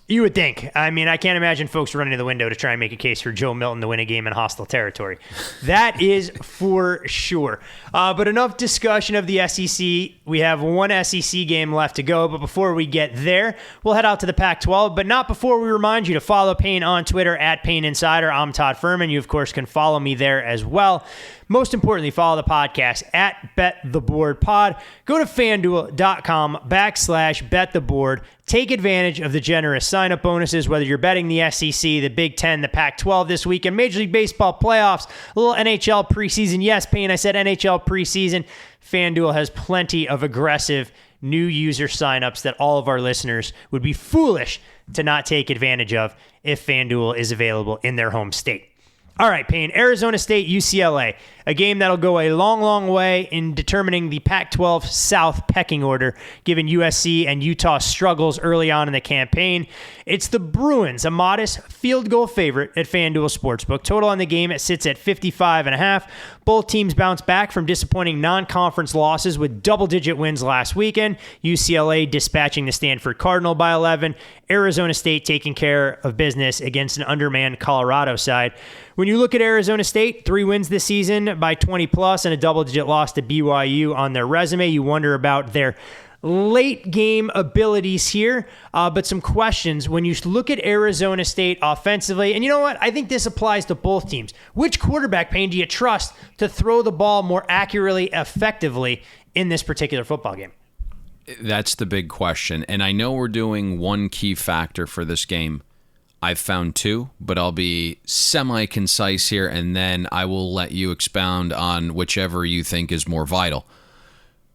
Speaker 1: You would think. I mean, I can't imagine folks running to the window to try and make a case for Joe Milton to win a game in hostile territory. That is for sure. But enough discussion of the SEC. We have one SEC game left to go. But before we get there, we'll head out to the Pac-12. But not before we remind you to follow Payne on Twitter at Payne Insider. I'm Todd Fuhrman. You, of course, can follow me there as well. Most importantly, follow the podcast at BetTheBoardPod. Go to FanDuel.com/BetTheBoard. Take advantage of the generous sign-up bonuses, whether you're betting the SEC, the Big Ten, the Pac-12 this weekend, Major League Baseball playoffs, a little NHL preseason. Yes, Payne, I said NHL preseason. FanDuel has plenty of aggressive new user sign-ups that all of our listeners would be foolish to not take advantage of if FanDuel is available in their home state. All right, Payne, Arizona State, UCLA, a game that'll go a long, long way in determining the Pac-12 South pecking order, given USC and Utah's struggles early on in the campaign. It's the Bruins, a modest field goal favorite at FanDuel Sportsbook. Total on the game, it sits at 55.5. Both teams bounced back from disappointing non-conference losses with double-digit wins last weekend. UCLA dispatching the Stanford Cardinal by 11. Arizona State taking care of business against an undermanned Colorado side. When you look at Arizona State, 3 wins this season by 20-plus and a double-digit loss to BYU on their resume, you wonder about their late-game abilities here. But some questions when you look at Arizona State offensively. And you know what? I think this applies to both teams. Which quarterback, Payne, do you trust to throw the ball more accurately, effectively in this particular football game?
Speaker 2: That's the big question. And I know we're doing one key factor for this game. I've found 2, but I'll be semi-concise here, and then I will let you expound on whichever you think is more vital.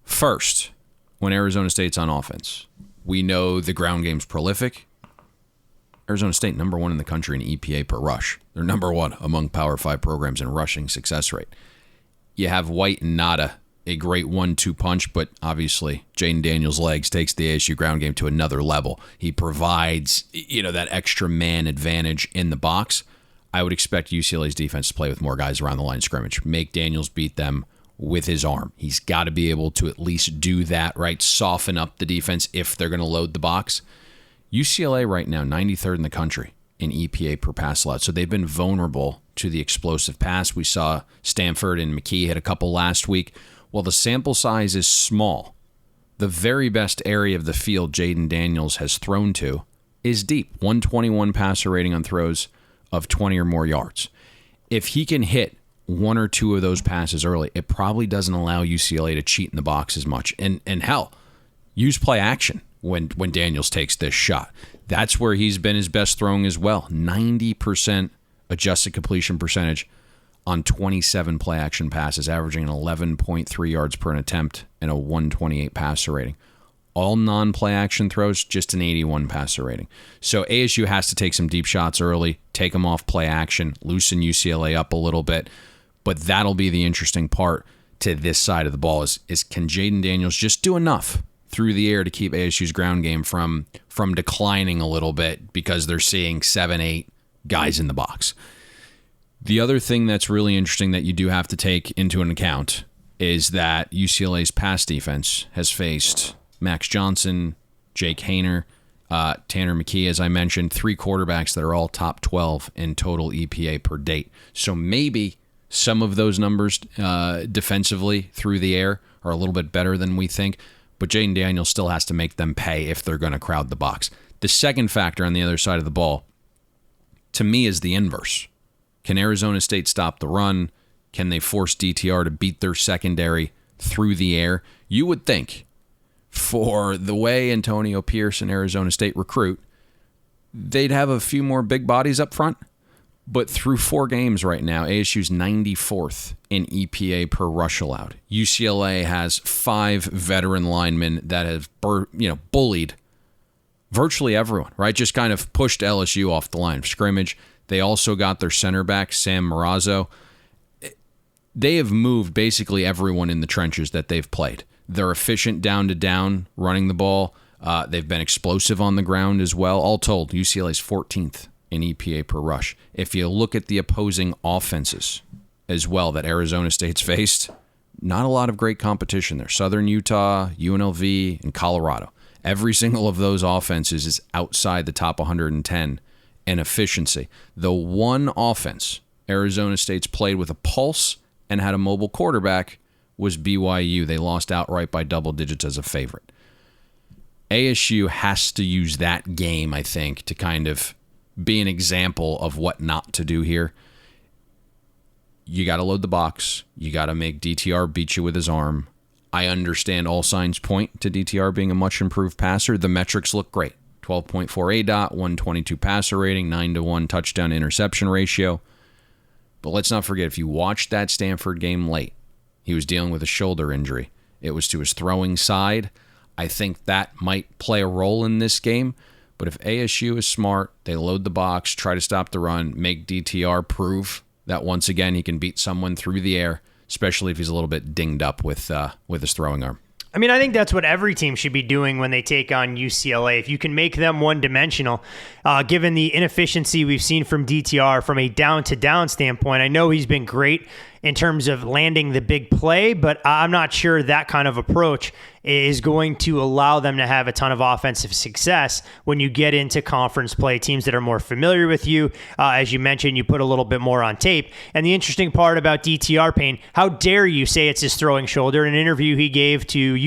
Speaker 2: First, when Arizona State's on offense, we know the ground game's prolific. Arizona State, number 1 in the country in EPA per rush. They're number 1 among Power 5 programs in rushing success rate. You have White and Nada, a great 1-2 punch, but obviously Jayden Daniels' legs takes the ASU ground game to another level. He provides, that extra man advantage in the box. I would expect UCLA's defense to play with more guys around the line of scrimmage. Make Daniels beat them with his arm. He's got to be able to at least do that, right? Soften up the defense if they're going to load the box. UCLA right now, 93rd in the country in EPA per pass allowed. So they've been vulnerable to the explosive pass. We saw Stanford and McKee hit a couple last week. While the sample size is small, the very best area of the field Jayden Daniels has thrown to is deep. 121 passer rating on throws of 20 or more yards. If he can hit one or two of those passes early, it probably doesn't allow UCLA to cheat in the box as much. And hell, use play action when Daniels takes this shot. That's where he's been his best throwing as well. 90% adjusted completion percentage on 27 play action passes, averaging an 11.3 yards per an attempt and a 128 passer rating. All non-play action throws, just an 81 passer rating. So ASU has to take some deep shots early, take them off play action, loosen UCLA up a little bit. But that'll be the interesting part to this side of the ball is can Jayden Daniels just do enough through the air to keep ASU's ground game from declining a little bit because they're seeing 7-8 guys in the box. The other thing that's really interesting that you do have to take into an account is that UCLA's pass defense has faced Max Johnson, Jake Haener, Tanner McKee, as I mentioned, 3 quarterbacks that are all top 12 in total EPA per date. So maybe some of those numbers defensively through the air are a little bit better than we think, but Jayden Daniels still has to make them pay if they're going to crowd the box. The second factor on the other side of the ball, to me, is the inverse. Can Arizona State stop the run? Can they force DTR to beat their secondary through the air? You would think, for the way Antonio Pierce and Arizona State recruit, they'd have a few more big bodies up front. But through 4 games right now, ASU's 94th in EPA per rush allowed. UCLA has 5 veteran linemen that have bullied virtually everyone, right? Just kind of pushed LSU off the line of scrimmage. They also got their center back, Sam Marazzo. They have moved basically everyone in the trenches that they've played. They're efficient down to down, running the ball. They've been explosive on the ground as well. All told, UCLA's 14th in EPA per rush. If you look at the opposing offenses as well that Arizona State's faced, not a lot of great competition there. Southern Utah, UNLV, and Colorado. Every single of those offenses is outside the top 110 in efficiency. The one offense Arizona State's played with a pulse and had a mobile quarterback was BYU. They lost outright by double digits as a favorite. ASU has to use that game, I think, to kind of be an example of what not to do here. You got to load the box. You got to make DTR beat you with his arm. I understand all signs point to DTR being a much improved passer. The metrics look great. 12.4 ADOT, 122 passer rating, 9-1 touchdown interception ratio. But let's not forget, if you watched that Stanford game late, he was dealing with a shoulder injury. It was to his throwing side. I think that might play a role in this game. But if ASU is smart, they load the box, try to stop the run, make DTR prove that once again he can beat someone through the air, especially if he's a little bit dinged up with his throwing arm.
Speaker 1: I mean, I think that's what every team should be doing when they take on UCLA. If you can make them one-dimensional, given the inefficiency we've seen from DTR from a down-to-down standpoint, I know he's been great in terms of landing the big play, but I'm not sure that kind of approach is going to allow them to have a ton of offensive success when you get into conference play, teams that are more familiar with you. As you mentioned, you put a little bit more on tape. And the interesting part about DTR, Payne, how dare you say it's his throwing shoulder? In an interview he gave to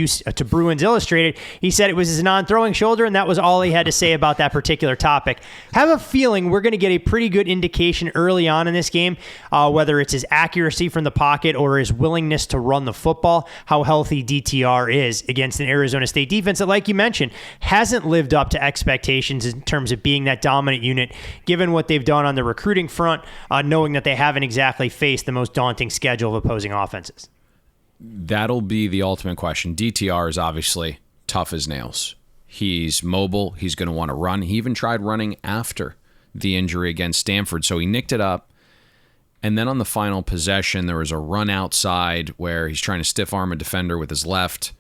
Speaker 1: Bruins Illustrated, he said it was his non-throwing shoulder, and that was all he had to say about that particular topic. Have a feeling we're going to get a pretty good indication early on in this game, whether it's his accuracy from the pocket or his willingness to run the football, how healthy DTR is against an Arizona State defense that, like you mentioned, hasn't lived up to expectations in terms of being that dominant unit, given what they've done on the recruiting front, knowing that they haven't exactly faced the most daunting schedule of opposing offenses.
Speaker 2: That'll be the ultimate question. DTR is obviously tough as nails. He's mobile. He's going to want to run. He even tried running after the injury against Stanford, so he nicked it up. And then on the final possession, there was a run outside where he's trying to stiff arm a defender with his left.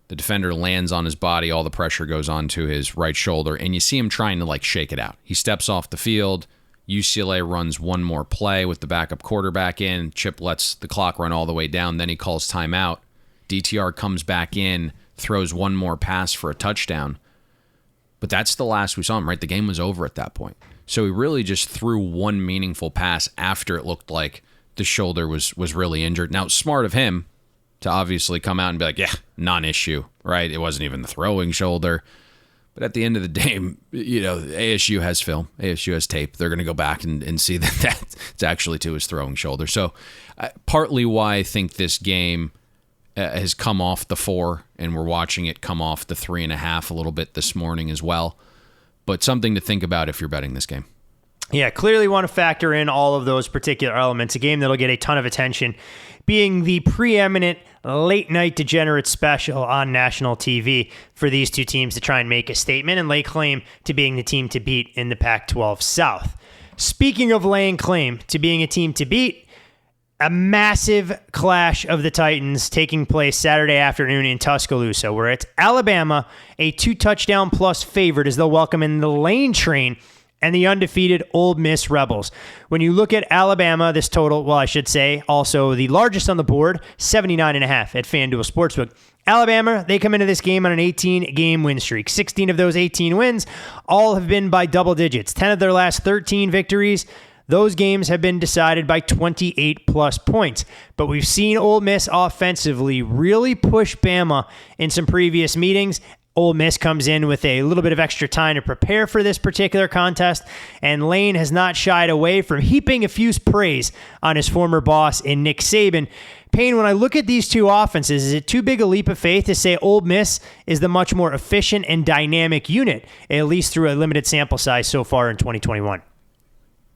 Speaker 2: The defender lands on his body. All the pressure goes onto his right shoulder, and you see him trying to shake it out. He steps off the field. UCLA runs one more play with the backup quarterback in. Chip lets the clock run all the way down. Then he calls timeout. DTR comes back in, throws one more pass for a touchdown. But that's the last we saw him, right? The game was over at that point. So he really just threw one meaningful pass after it looked like the shoulder was really injured. Now, it's smart of him to obviously come out and be like, yeah, non-issue, right? It wasn't even the throwing shoulder. But at the end of the day, ASU has film. ASU has tape. They're going to go back and see that that's actually to his throwing shoulder. So partly why I think this game has come off the 4, and we're watching it come off the 3.5 a little bit this morning as well. But something to think about if you're betting this game.
Speaker 1: Yeah, clearly want to factor in all of those particular elements. A game that'll get a ton of attention, being the preeminent late-night degenerate special on national TV for these two teams to try and make a statement and lay claim to being the team to beat in the Pac-12 South. Speaking of laying claim to being a team to beat, a massive clash of the Titans taking place Saturday afternoon in Tuscaloosa, where it's Alabama, a 2-touchdown plus favorite as they'll welcome in the Lane Train and the undefeated Ole Miss Rebels. When you look at Alabama, this total, well, I should say, also the largest on the board, 79.5 at FanDuel Sportsbook. Alabama, they come into this game on an 18-game win streak. 16 of those 18 wins, all have been by double digits. 10 of their last 13 victories, those games have been decided by 28-plus points. But we've seen Ole Miss offensively really push Bama in some previous meetings. Ole Miss comes in with a little bit of extra time to prepare for this particular contest, and Lane has not shied away from heaping effusive praise on his former boss in Nick Saban. Payne, when I look at these two offenses, is it too big a leap of faith to say Ole Miss is the much more efficient and dynamic unit, at least through a limited sample size so far in 2021?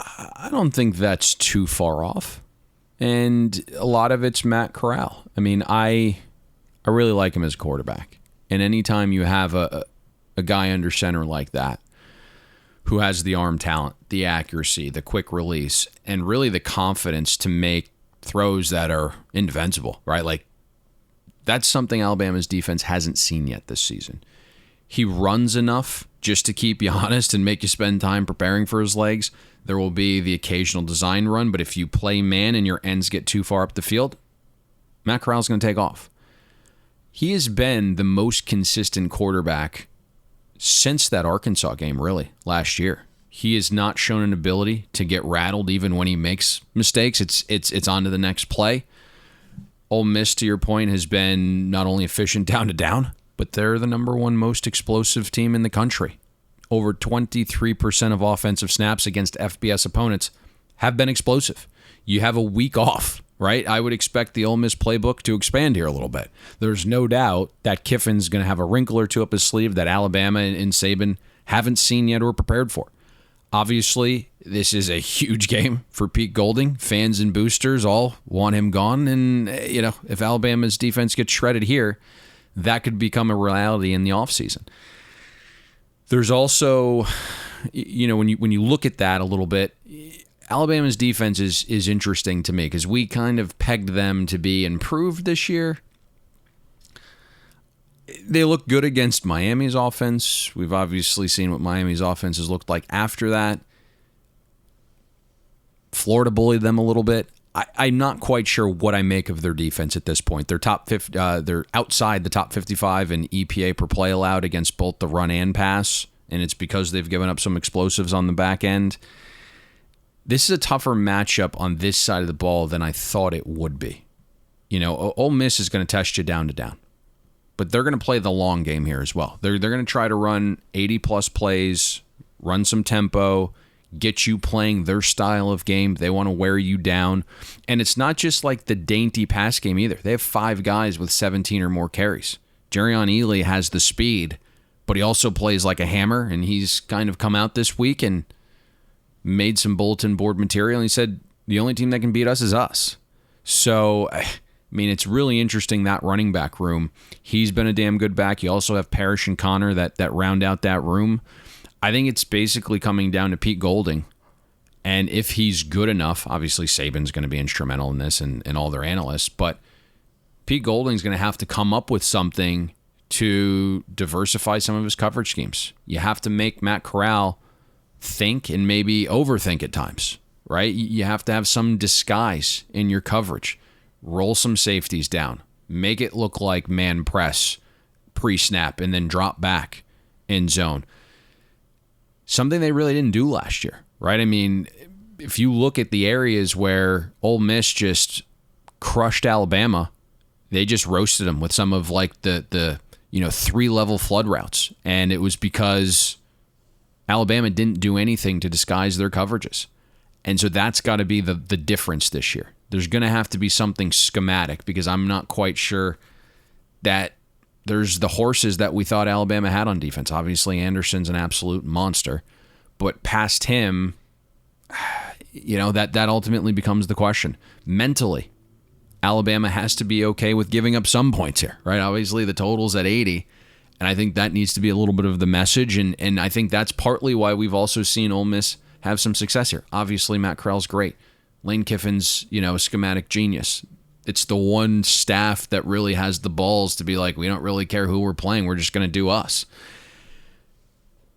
Speaker 2: I don't think that's too far off. And a lot of it's Matt Corral. I mean, I really like him as a quarterback. And anytime you have a guy under center like that, who has the arm talent, the accuracy, the quick release, and really the confidence to make throws that are indefensible, right? Like, that's something Alabama's defense hasn't seen yet this season. He runs enough just to keep you honest and make you spend time preparing for his legs. There will be the occasional design run, but if you play man and your ends get too far up the field, Matt Corral's going to take off. He has been the most consistent quarterback since that Arkansas game, really, last year. He has not shown an ability to get rattled even when he makes mistakes. It's on to the next play. Ole Miss, to your point, has been not only efficient down to down, but they're the number one most explosive team in the country. Over 23% of offensive snaps against FBS opponents have been explosive. You have a week off, right? I would expect the Ole Miss playbook to expand here a little bit. There's no doubt that Kiffin's going to have a wrinkle or two up his sleeve that Alabama and Saban haven't seen yet or prepared for. Obviously, this is a huge game for Pete Golding. Fans and boosters all want him gone. And, if Alabama's defense gets shredded here, that could become a reality in the offseason. There's also, when you look at that a little bit, Alabama's defense is interesting to me because we kind of pegged them to be improved this year. They look good against Miami's offense. We've obviously seen what Miami's offense has looked like after that. Florida bullied them a little bit. I'm not quite sure what I make of their defense at this point. They're they're outside the top 55 in EPA per play allowed against both the run and pass, and it's because they've given up some explosives on the back end. This is a tougher matchup on this side of the ball than I thought it would be. Ole Miss is going to test you down to down, but they're going to play the long game here as well. They're going to try to run 80-plus plays, run some tempo, get you playing their style of game. They want to wear you down. And it's not just like the dainty pass game either. They have 5 guys with 17 or more carries. Jerrion Ely has the speed, but he also plays like a hammer, and he's kind of come out this week and made some bulletin board material, and he said, the only team that can beat us is us. So, it's really interesting, that running back room. He's been a damn good back. You also have Parrish and Connor that round out that room. I think it's basically coming down to Pete Golding. And if he's good enough, obviously Saban's going to be instrumental in this and all their analysts, but Pete Golding's going to have to come up with something to diversify some of his coverage schemes. You have to make Matt Corral think and maybe overthink at times, right? You have to have some disguise in your coverage. Roll some safeties down. Make it look like man press pre-snap and then drop back in zone. something they really didn't do last year, right? I mean, if you look at the areas where Ole Miss just crushed Alabama, they just roasted them with some of like the 3-level flood routes. And it was because Alabama didn't do anything to disguise their coverages. And so that's got to be the difference this year. There's going to have to be something schematic because I'm not quite sure that there's the horses that we thought Alabama had on defense. Obviously, Anderson's an absolute monster. But past him, that ultimately becomes the question. Mentally, Alabama has to be okay with giving up some points here, right? Obviously, the total's at 80. And I think that needs to be a little bit of the message. And I think that's partly why we've also seen Ole Miss have some success here. Obviously, Matt Corral's great. Lane Kiffin's, a schematic genius. It's the one staff that really has the balls to be like, we don't really care who we're playing. We're just going to do us.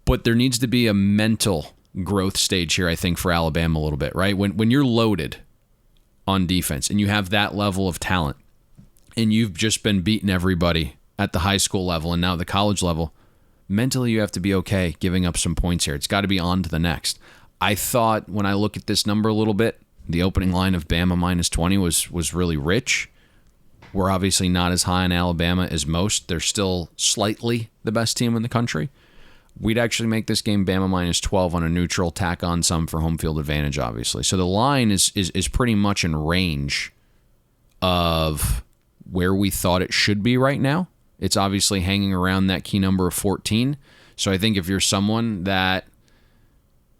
Speaker 2: But there needs to be a mental growth stage here, I think, for Alabama a little bit, right? When you're loaded on defense and you have that level of talent and you've just been beating everybody at the high school level and now the college level, mentally you have to be okay giving up some points here. It's got to be on to the next. I thought when I look at this number a little bit, the opening line of Bama minus 20 was really rich. We're obviously not as high in Alabama as most. They're still slightly the best team in the country. We'd actually make this game Bama minus 12 on a neutral, tack on some for home field advantage, obviously. So the line is pretty much in range of where we thought it should be right now. It's obviously hanging around that key number of 14. So I think if you're someone that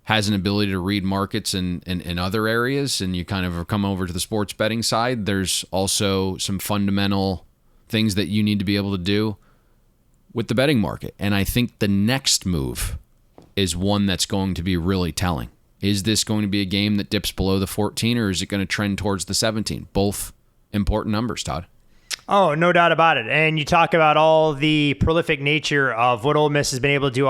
Speaker 2: has an ability to read markets in other areas and you kind of come over to the sports betting side, there's also some fundamental things that you need to be able to do with the betting market. And I think the next move is one that's going to be really telling. Is this going to be a game that dips below the 14 or is it going to trend towards the 17? Both important numbers, Todd.
Speaker 1: Oh, no doubt about it. And you talk about all the prolific nature of what Ole Miss has been able to do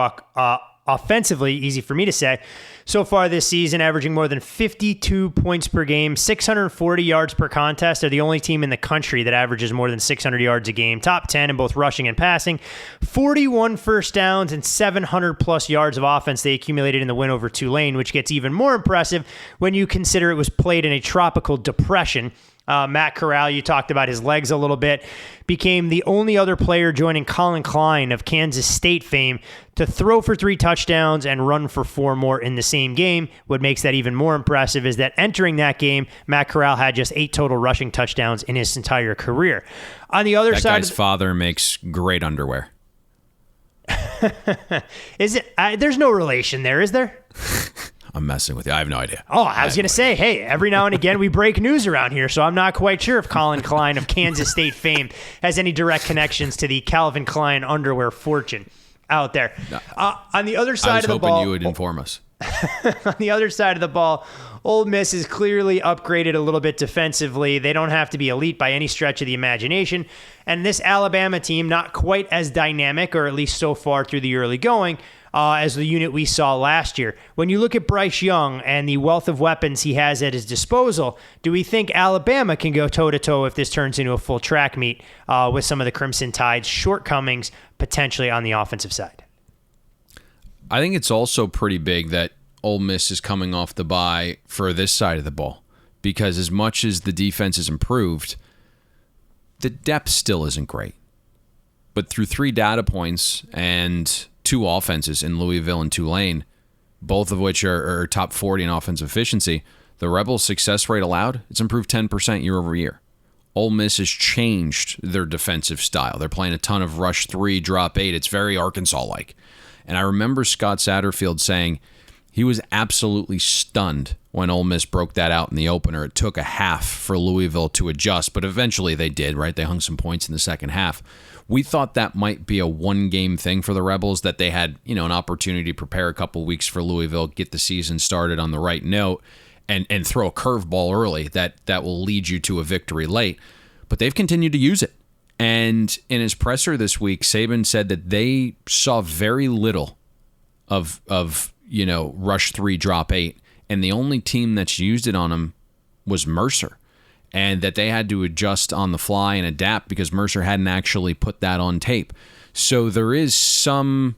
Speaker 1: offensively, easy for me to say, so far this season, averaging more than 52 points per game, 640 yards per contest. They're the only team in the country that averages more than 600 yards a game. Top 10 in both rushing and passing. 41 first downs and 700-plus yards of offense they accumulated in the win over Tulane, which gets even more impressive when you consider it was played in a tropical depression. Matt Corral, you talked about his legs a little bit, became the only other player joining Colin Klein of Kansas State fame to throw for 3 touchdowns and run for 4 more in the same game. What makes that even more impressive is that entering that game, Matt Corral had just 8 total rushing touchdowns in his entire career. On the other side,
Speaker 2: that guy's father makes great underwear.
Speaker 1: Is it? There's no relation there, is there?
Speaker 2: I'm messing with you. I have no idea.
Speaker 1: Oh, I was going to say, hey, every now and again we break news around here, so I'm not quite sure if Colin Klein of Kansas State fame has any direct connections to the Calvin Klein underwear fortune out there. No. On the other side of the ball...
Speaker 2: I was hoping you would inform us.
Speaker 1: On the other side of the ball, Ole Miss is clearly upgraded a little bit defensively. They don't have to be elite by any stretch of the imagination. And this Alabama team, not quite as dynamic, or at least so far through the early going, as the unit we saw last year. When you look at Bryce Young and the wealth of weapons he has at his disposal, do we think Alabama can go toe-to-toe if this turns into a full track meet with some of the Crimson Tide's shortcomings potentially on the offensive side?
Speaker 2: I think it's also pretty big that Ole Miss is coming off the bye for this side of the ball, because as much as the defense has improved, the depth still isn't great. But through 3 data points and 2 offenses in Louisville and Tulane, both of which are top 40 in offensive efficiency, the Rebels' success rate allowed, it's improved 10% year over year. Ole Miss has changed their defensive style. They're playing a ton of rush 3, drop 8. It's very Arkansas-like. And I remember Scott Satterfield saying he was absolutely stunned when Ole Miss broke that out in the opener. It took a half for Louisville to adjust, but eventually they did, right? They hung some points in the second half. We thought that might be a one-game thing for the Rebels, that they had, an opportunity to prepare a couple weeks for Louisville, get the season started on the right note, and throw a curveball early that will lead you to a victory late. But they've continued to use it. And in his presser this week, Saban said that they saw very little of rush 3, drop 8, and the only team that's used it on them was Mercer, and that they had to adjust on the fly and adapt because Mercer hadn't actually put that on tape. So there is some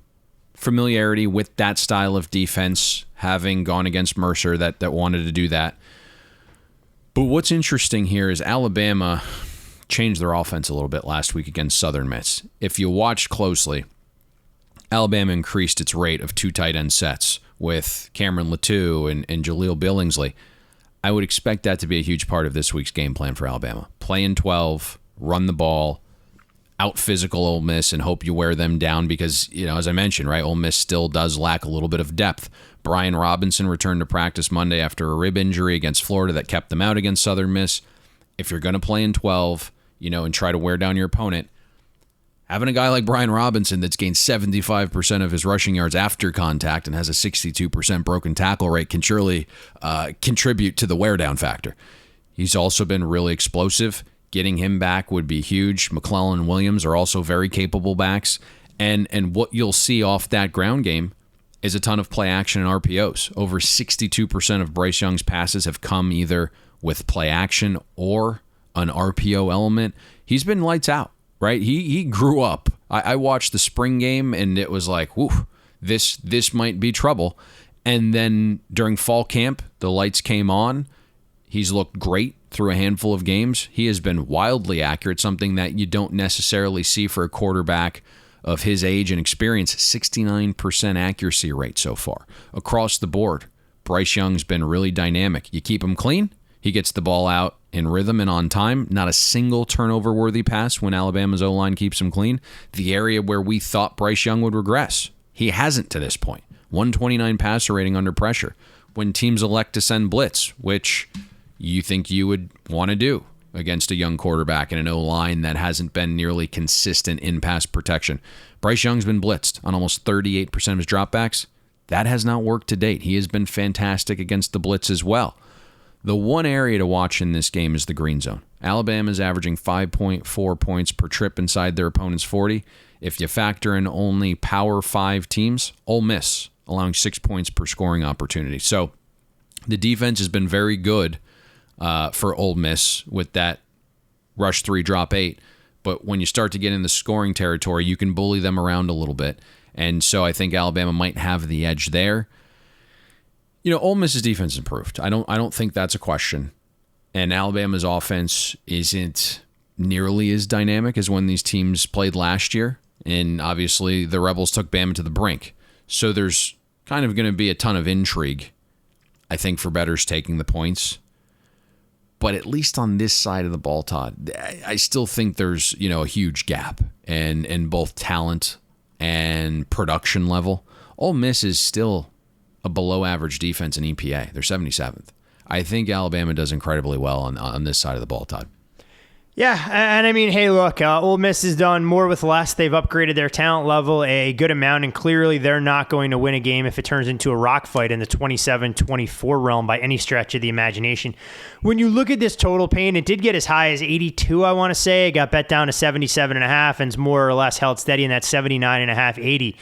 Speaker 2: familiarity with that style of defense, having gone against Mercer that wanted to do that. But what's interesting here is Alabama changed their offense a little bit last week against Southern Miss. If you watched closely, Alabama increased its rate of 2 tight end sets with Cameron Latou and Jaleel Billingsley. I would expect that to be a huge part of this week's game plan for Alabama. Play in 12, run the ball, out physical Ole Miss, and hope you wear them down because, as I mentioned, right, Ole Miss still does lack a little bit of depth. Brian Robinson returned to practice Monday after a rib injury against Florida that kept them out against Southern Miss. If you're going to play in 12, and try to wear down your opponent, having a guy like Brian Robinson that's gained 75% of his rushing yards after contact and has a 62% broken tackle rate can surely contribute to the wear down factor. He's also been really explosive. Getting him back would be huge. McClellan and Williams are also very capable backs. And what you'll see off that ground game is a ton of play action and RPOs. Over 62% of Bryce Young's passes have come either with play action or an RPO element. He's been lights out, right? He grew up. I watched the spring game and it was like, whew, this might be trouble. And then during fall camp, the lights came on. He's looked great through a handful of games. He has been wildly accurate, something that you don't necessarily see for a quarterback of his age and experience. 69% accuracy rate so far. Across the board, Bryce Young's been really dynamic. You keep him clean, he gets the ball out in rhythm and on time. Not a single turnover-worthy pass when Alabama's O-line keeps him clean. The area where we thought Bryce Young would regress, he hasn't to this point. 129 passer rating under pressure. When teams elect to send blitz, which you think you would want to do against a young quarterback in an O-line that hasn't been nearly consistent in pass protection. Bryce Young's been blitzed on almost 38% of his dropbacks. That has not worked to date. He has been fantastic against the blitz as well. The one area to watch in this game is the green zone. Alabama's averaging 5.4 points per trip inside their opponent's 40. If you factor in only Power 5 teams, Ole Miss allowing 6 points per scoring opportunity. So the defense has been very good for Ole Miss with that rush 3, drop 8. But when you start to get in the scoring territory, you can bully them around a little bit. And so I think Alabama might have the edge there. Ole Miss's defense improved. I don't think that's a question. And Alabama's offense isn't nearly as dynamic as when these teams played last year. And obviously the Rebels took Bama to the brink. So there's kind of going to be a ton of intrigue, I think, for bettors taking the points. But at least on this side of the ball, Todd, I still think there's, a huge gap in both talent and production level. Ole Miss is still a below-average defense in EPA. They're 77th. I think Alabama does incredibly well on this side of the ball, Todd.
Speaker 1: Yeah, and I mean, hey, look, Ole Miss has done more with less. They've upgraded their talent level a good amount, and clearly they're not going to win a game if it turns into a rock fight in the 27-24 realm by any stretch of the imagination. When you look at this total, Payne, it did get as high as 82, I want to say. It got bet down to 77.5 and it's more or less held steady in that 79.5, 80.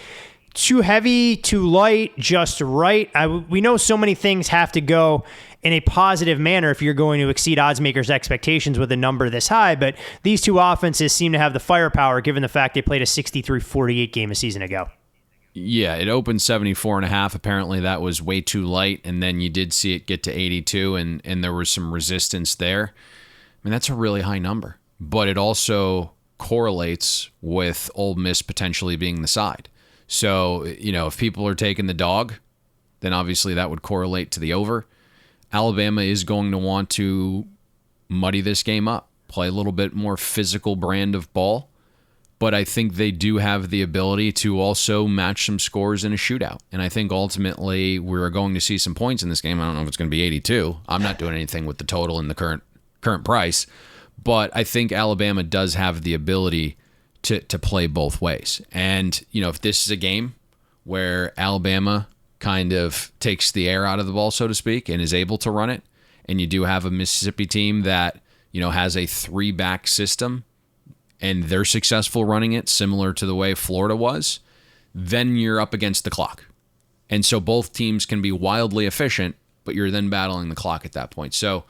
Speaker 1: Too heavy, too light, just right. We know so many things have to go in a positive manner if you're going to exceed odds makers' expectations with a number this high, but these two offenses seem to have the firepower given the fact they played a 63-48 game a season ago.
Speaker 2: Yeah, it opened 74.5. Apparently that was way too light, and then you did see it get to 82, and there was some resistance there. I mean, that's a really high number, but it also correlates with Ole Miss potentially being the side. So, if people are taking the dog, then obviously that would correlate to the over. Alabama is going to want to muddy this game up, play a little bit more physical brand of ball, but I think they do have the ability to also match some scores in a shootout. And I think ultimately we're going to see some points in this game. I don't know if it's going to be 82. I'm not doing anything with the total in the current price, but I think Alabama does have the ability to play both ways. And, if this is a game where Alabama kind of takes the air out of the ball, so to speak, and is able to run it, and you do have a Mississippi team that, has a 3-back system, and they're successful running it similar to the way Florida was, then you're up against the clock. And so both teams can be wildly efficient, but you're then battling the clock at that point. So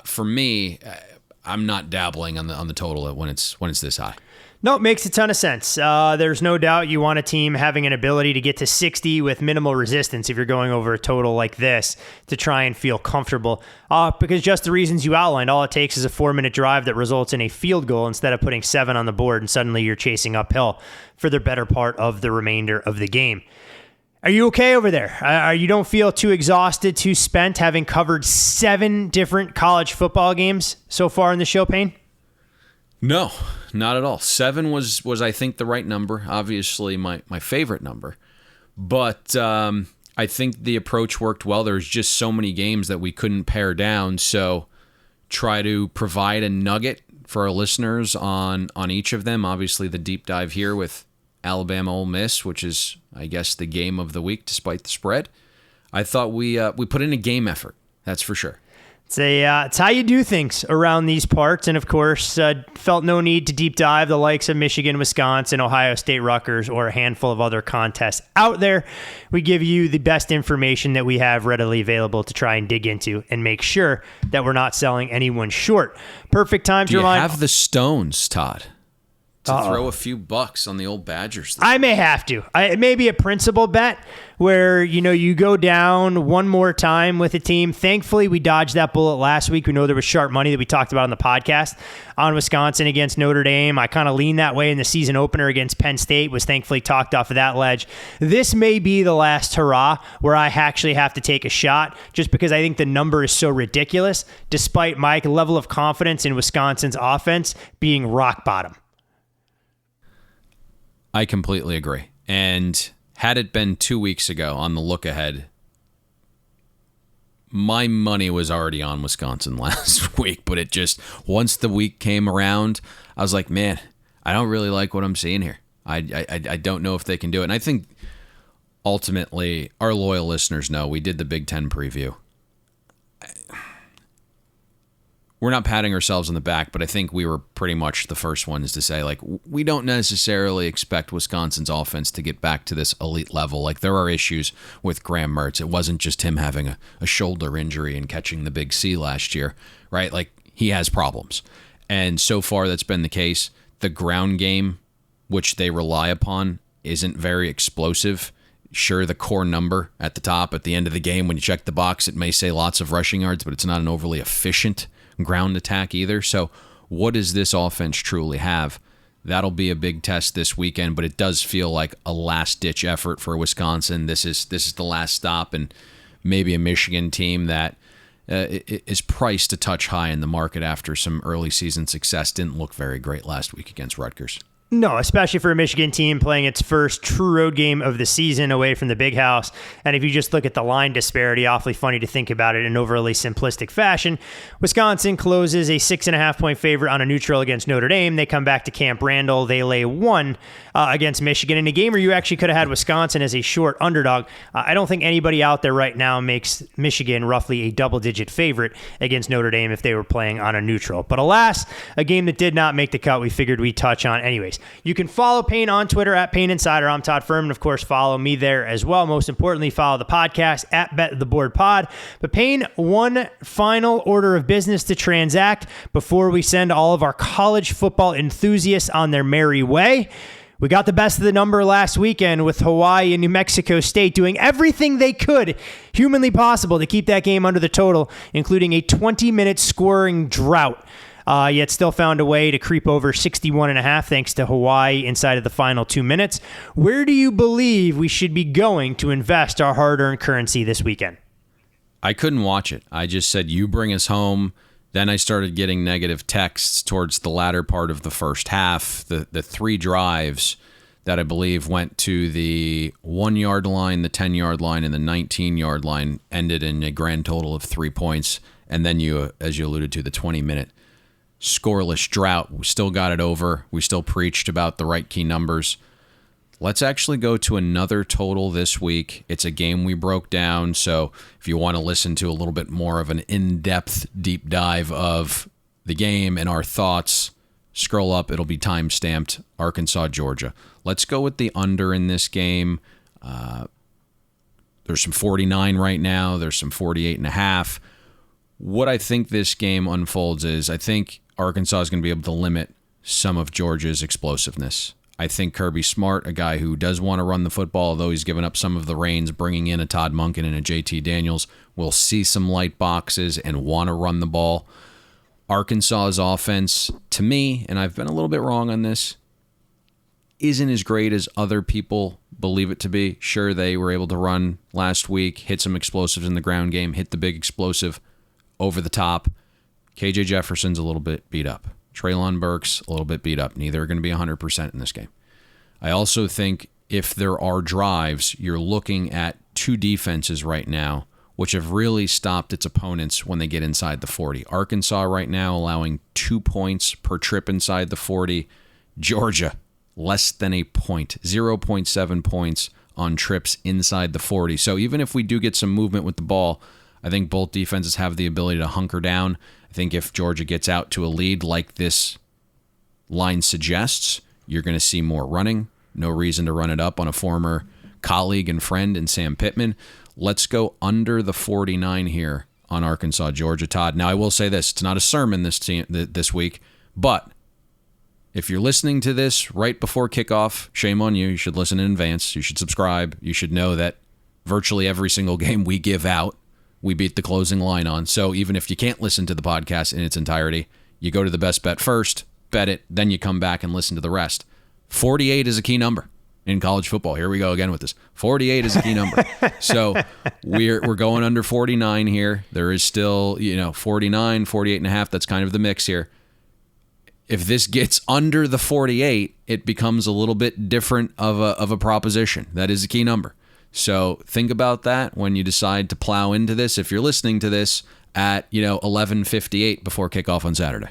Speaker 2: for me, I'm not dabbling on the total when it's this high.
Speaker 1: No, it makes a ton of sense. There's no doubt you want a team having an ability to get to 60 with minimal resistance if you're going over a total like this to try and feel comfortable. Because just the reasons you outlined, all it takes is a 4-minute drive that results in a field goal instead of putting 7 on the board, and suddenly you're chasing uphill for the better part of the remainder of the game. Are you okay over there? You don't feel too exhausted, too spent, having covered 7 different college football games so far in the show, Payne?
Speaker 2: No, not at all. 7 was I think the right number. Obviously my favorite number. But I think the approach worked well. There's just so many games that we couldn't pare down. So try to provide a nugget for our listeners on each of them. Obviously the deep dive here with Alabama Ole Miss, which is, I guess, the game of the week despite the spread. I thought we put in a game effort. That's for sure.
Speaker 1: It's how you do things around these parts. And of course, felt no need to deep dive the likes of Michigan, Wisconsin, Ohio State, Rutgers, or a handful of other contests out there. We give you the best information that we have readily available to try and dig into and make sure that we're not selling anyone short. Perfect time to remind.
Speaker 2: Do you have the stones, Todd, to throw a few bucks on the old Badgers?
Speaker 1: I may have to. It may be a principal bet where, you go down one more time with a team. Thankfully, we dodged that bullet last week. We know there was sharp money that we talked about on the podcast on Wisconsin against Notre Dame. I kind of leaned that way in the season opener against Penn State, was thankfully talked off of that ledge. This may be the last hurrah where I actually have to take a shot just because I think the number is so ridiculous, despite my level of confidence in Wisconsin's offense being rock bottom.
Speaker 2: I completely agree. And had it been 2 weeks ago on the look ahead, my money was already on Wisconsin last week, but it just, once the week came around, I was like, man, I don't really like what I'm seeing here. I don't know if they can do it. And I think ultimately our loyal listeners know we did the Big Ten preview. We're not patting ourselves on the back, but I think we were pretty much the first ones to say, like, we don't necessarily expect Wisconsin's offense to get back to this elite level. Like, there are issues with Graham Mertz. It wasn't just him having a shoulder injury and catching the big C last year, right? Like, he has problems. And so far that's been the case. The ground game, which they rely upon, isn't very explosive. Sure, the core number at the top, at the end of the game, when you check the box, it may say lots of rushing yards, but it's not an overly efficient ground attack either. So what does this offense truly have? That'll be a big test this weekend, but it does feel like a last-ditch effort for Wisconsin. This is the last stop, and maybe a Michigan team that is priced a touch high in the market after some early season success. Didn't look very great last week against Rutgers.
Speaker 1: No, especially for a Michigan team playing its first true road game of the season away from the Big House. And if you just look at the line disparity, awfully funny to think about it in overly simplistic fashion. Wisconsin closes a 6.5-point favorite on a neutral against Notre Dame. They come back to Camp Randall. They lay 1 against Michigan in a game where you actually could have had Wisconsin as a short underdog. I don't think anybody out there right now makes Michigan roughly a double-digit favorite against Notre Dame if they were playing on a neutral. But alas, a game that did not make the cut we figured we'd touch on anyways. You can follow Payne on Twitter at Payne Insider. I'm Todd Fuhrman. Of course, follow me there as well. Most importantly, follow the podcast at Bet the Board Pod. But Payne, one final order of business to transact before we send all of our college football enthusiasts on their merry way. We got the best of the number last weekend with Hawaii and New Mexico State doing everything they could humanly possible to keep that game under the total, including a 20-minute scoring drought. Yet still found a way to creep over 61.5 thanks to Hawaii inside of the final 2 minutes. Where do you believe we should be going to invest our hard-earned currency this weekend?
Speaker 2: I couldn't watch it. I just said, you bring us home. Then I started getting negative texts towards the latter part of the first half. The 3 drives that I believe went to the 1-yard line, the 10-yard line, and the 19-yard line ended in a grand total of 3 points. And then you, as you alluded to, the 20-minute scoreless drought. We still got it over. We still preached about the right key numbers. Let's actually go to another total this week. It's a game we broke down, so if you want to listen to a little bit more of an in-depth deep dive of the game and our thoughts, scroll up. It'll be time-stamped. Arkansas, Georgia. Let's go with the under in this game. There's some 49 right now. There's some 48.5. What I think this game unfolds is, I think Arkansas is going to be able to limit some of Georgia's explosiveness. I think Kirby Smart, a guy who does want to run the football, although he's given up some of the reins, bringing in a Todd Monken and a JT Daniels, will see some light boxes and want to run the ball. Arkansas's offense, to me, and I've been a little bit wrong on this, isn't as great as other people believe it to be. Sure, they were able to run last week, hit some explosives in the ground game, hit the big explosive over the top. KJ Jefferson's a little bit beat up. Treylon Burks, a little bit beat up. Neither are going to be 100% in this game. I also think if there are drives, you're looking at two defenses right now which have really stopped its opponents when they get inside the 40. Arkansas right now allowing 2 points per trip inside the 40. Georgia, less than a point, 0.7 points on trips inside the 40. So even if we do get some movement with the ball, I think both defenses have the ability to hunker down. I think if Georgia gets out to a lead like this line suggests, you're going to see more running. No reason to run it up on a former colleague and friend in Sam Pittman. Let's go under the 49 here on Arkansas, Georgia. Todd, now I will say this. It's not a sermon this week, but if you're listening to this right before kickoff, shame on you. You should listen in advance. You should subscribe. You should know that virtually every single game we give out, we beat the closing line on. So even if you can't listen to the podcast in its entirety, you go to the best bet first, bet it, then you come back and listen to the rest. 48 is a key number in college football. Here we go again with this. 48 is a key number. So we're going under 49 here. There is still, 49, 48 and a half. That's kind of the mix here. If this gets under the 48, it becomes a little bit different of a proposition. That is a key number. So think about that when you decide to plow into this. If you're listening to this at 11:58 before kickoff on Saturday.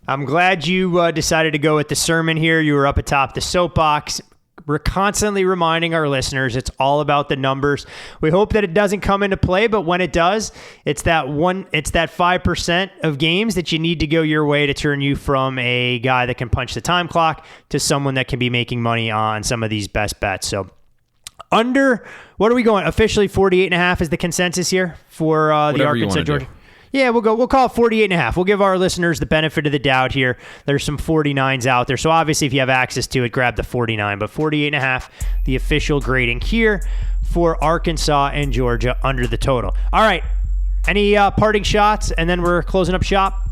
Speaker 1: I'm glad you decided to go with the sermon here. You were up atop the soapbox. We're constantly reminding our listeners it's all about the numbers. We hope that it doesn't come into play, but when it does, it's that 5% of games that you need to go your way to turn you from a guy that can punch the time clock to someone that can be making money on some of these best bets. So under, what are we going? Officially 48.5 is the consensus here for the Arkansas Georgia. Yeah, we'll call it 48.5. We'll give our listeners the benefit of the doubt here. There's some 49s out there. So obviously if you have access to it, grab the 49. But 48.5, the official grading here for Arkansas and Georgia under the total. All right. Any parting shots? And then we're closing up shop?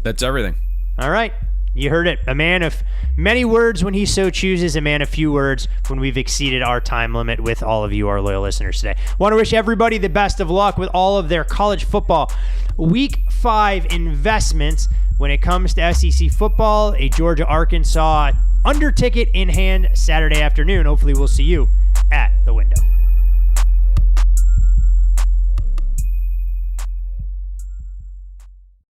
Speaker 2: That's everything.
Speaker 1: All right. You heard it. A man of many words when he so chooses, a man of few words when we've exceeded our time limit with all of you, our loyal listeners today. Want to wish everybody the best of luck with all of their college football Week 5 investments when it comes to SEC football. A Georgia-Arkansas under ticket in hand Saturday afternoon. Hopefully we'll see you at the window.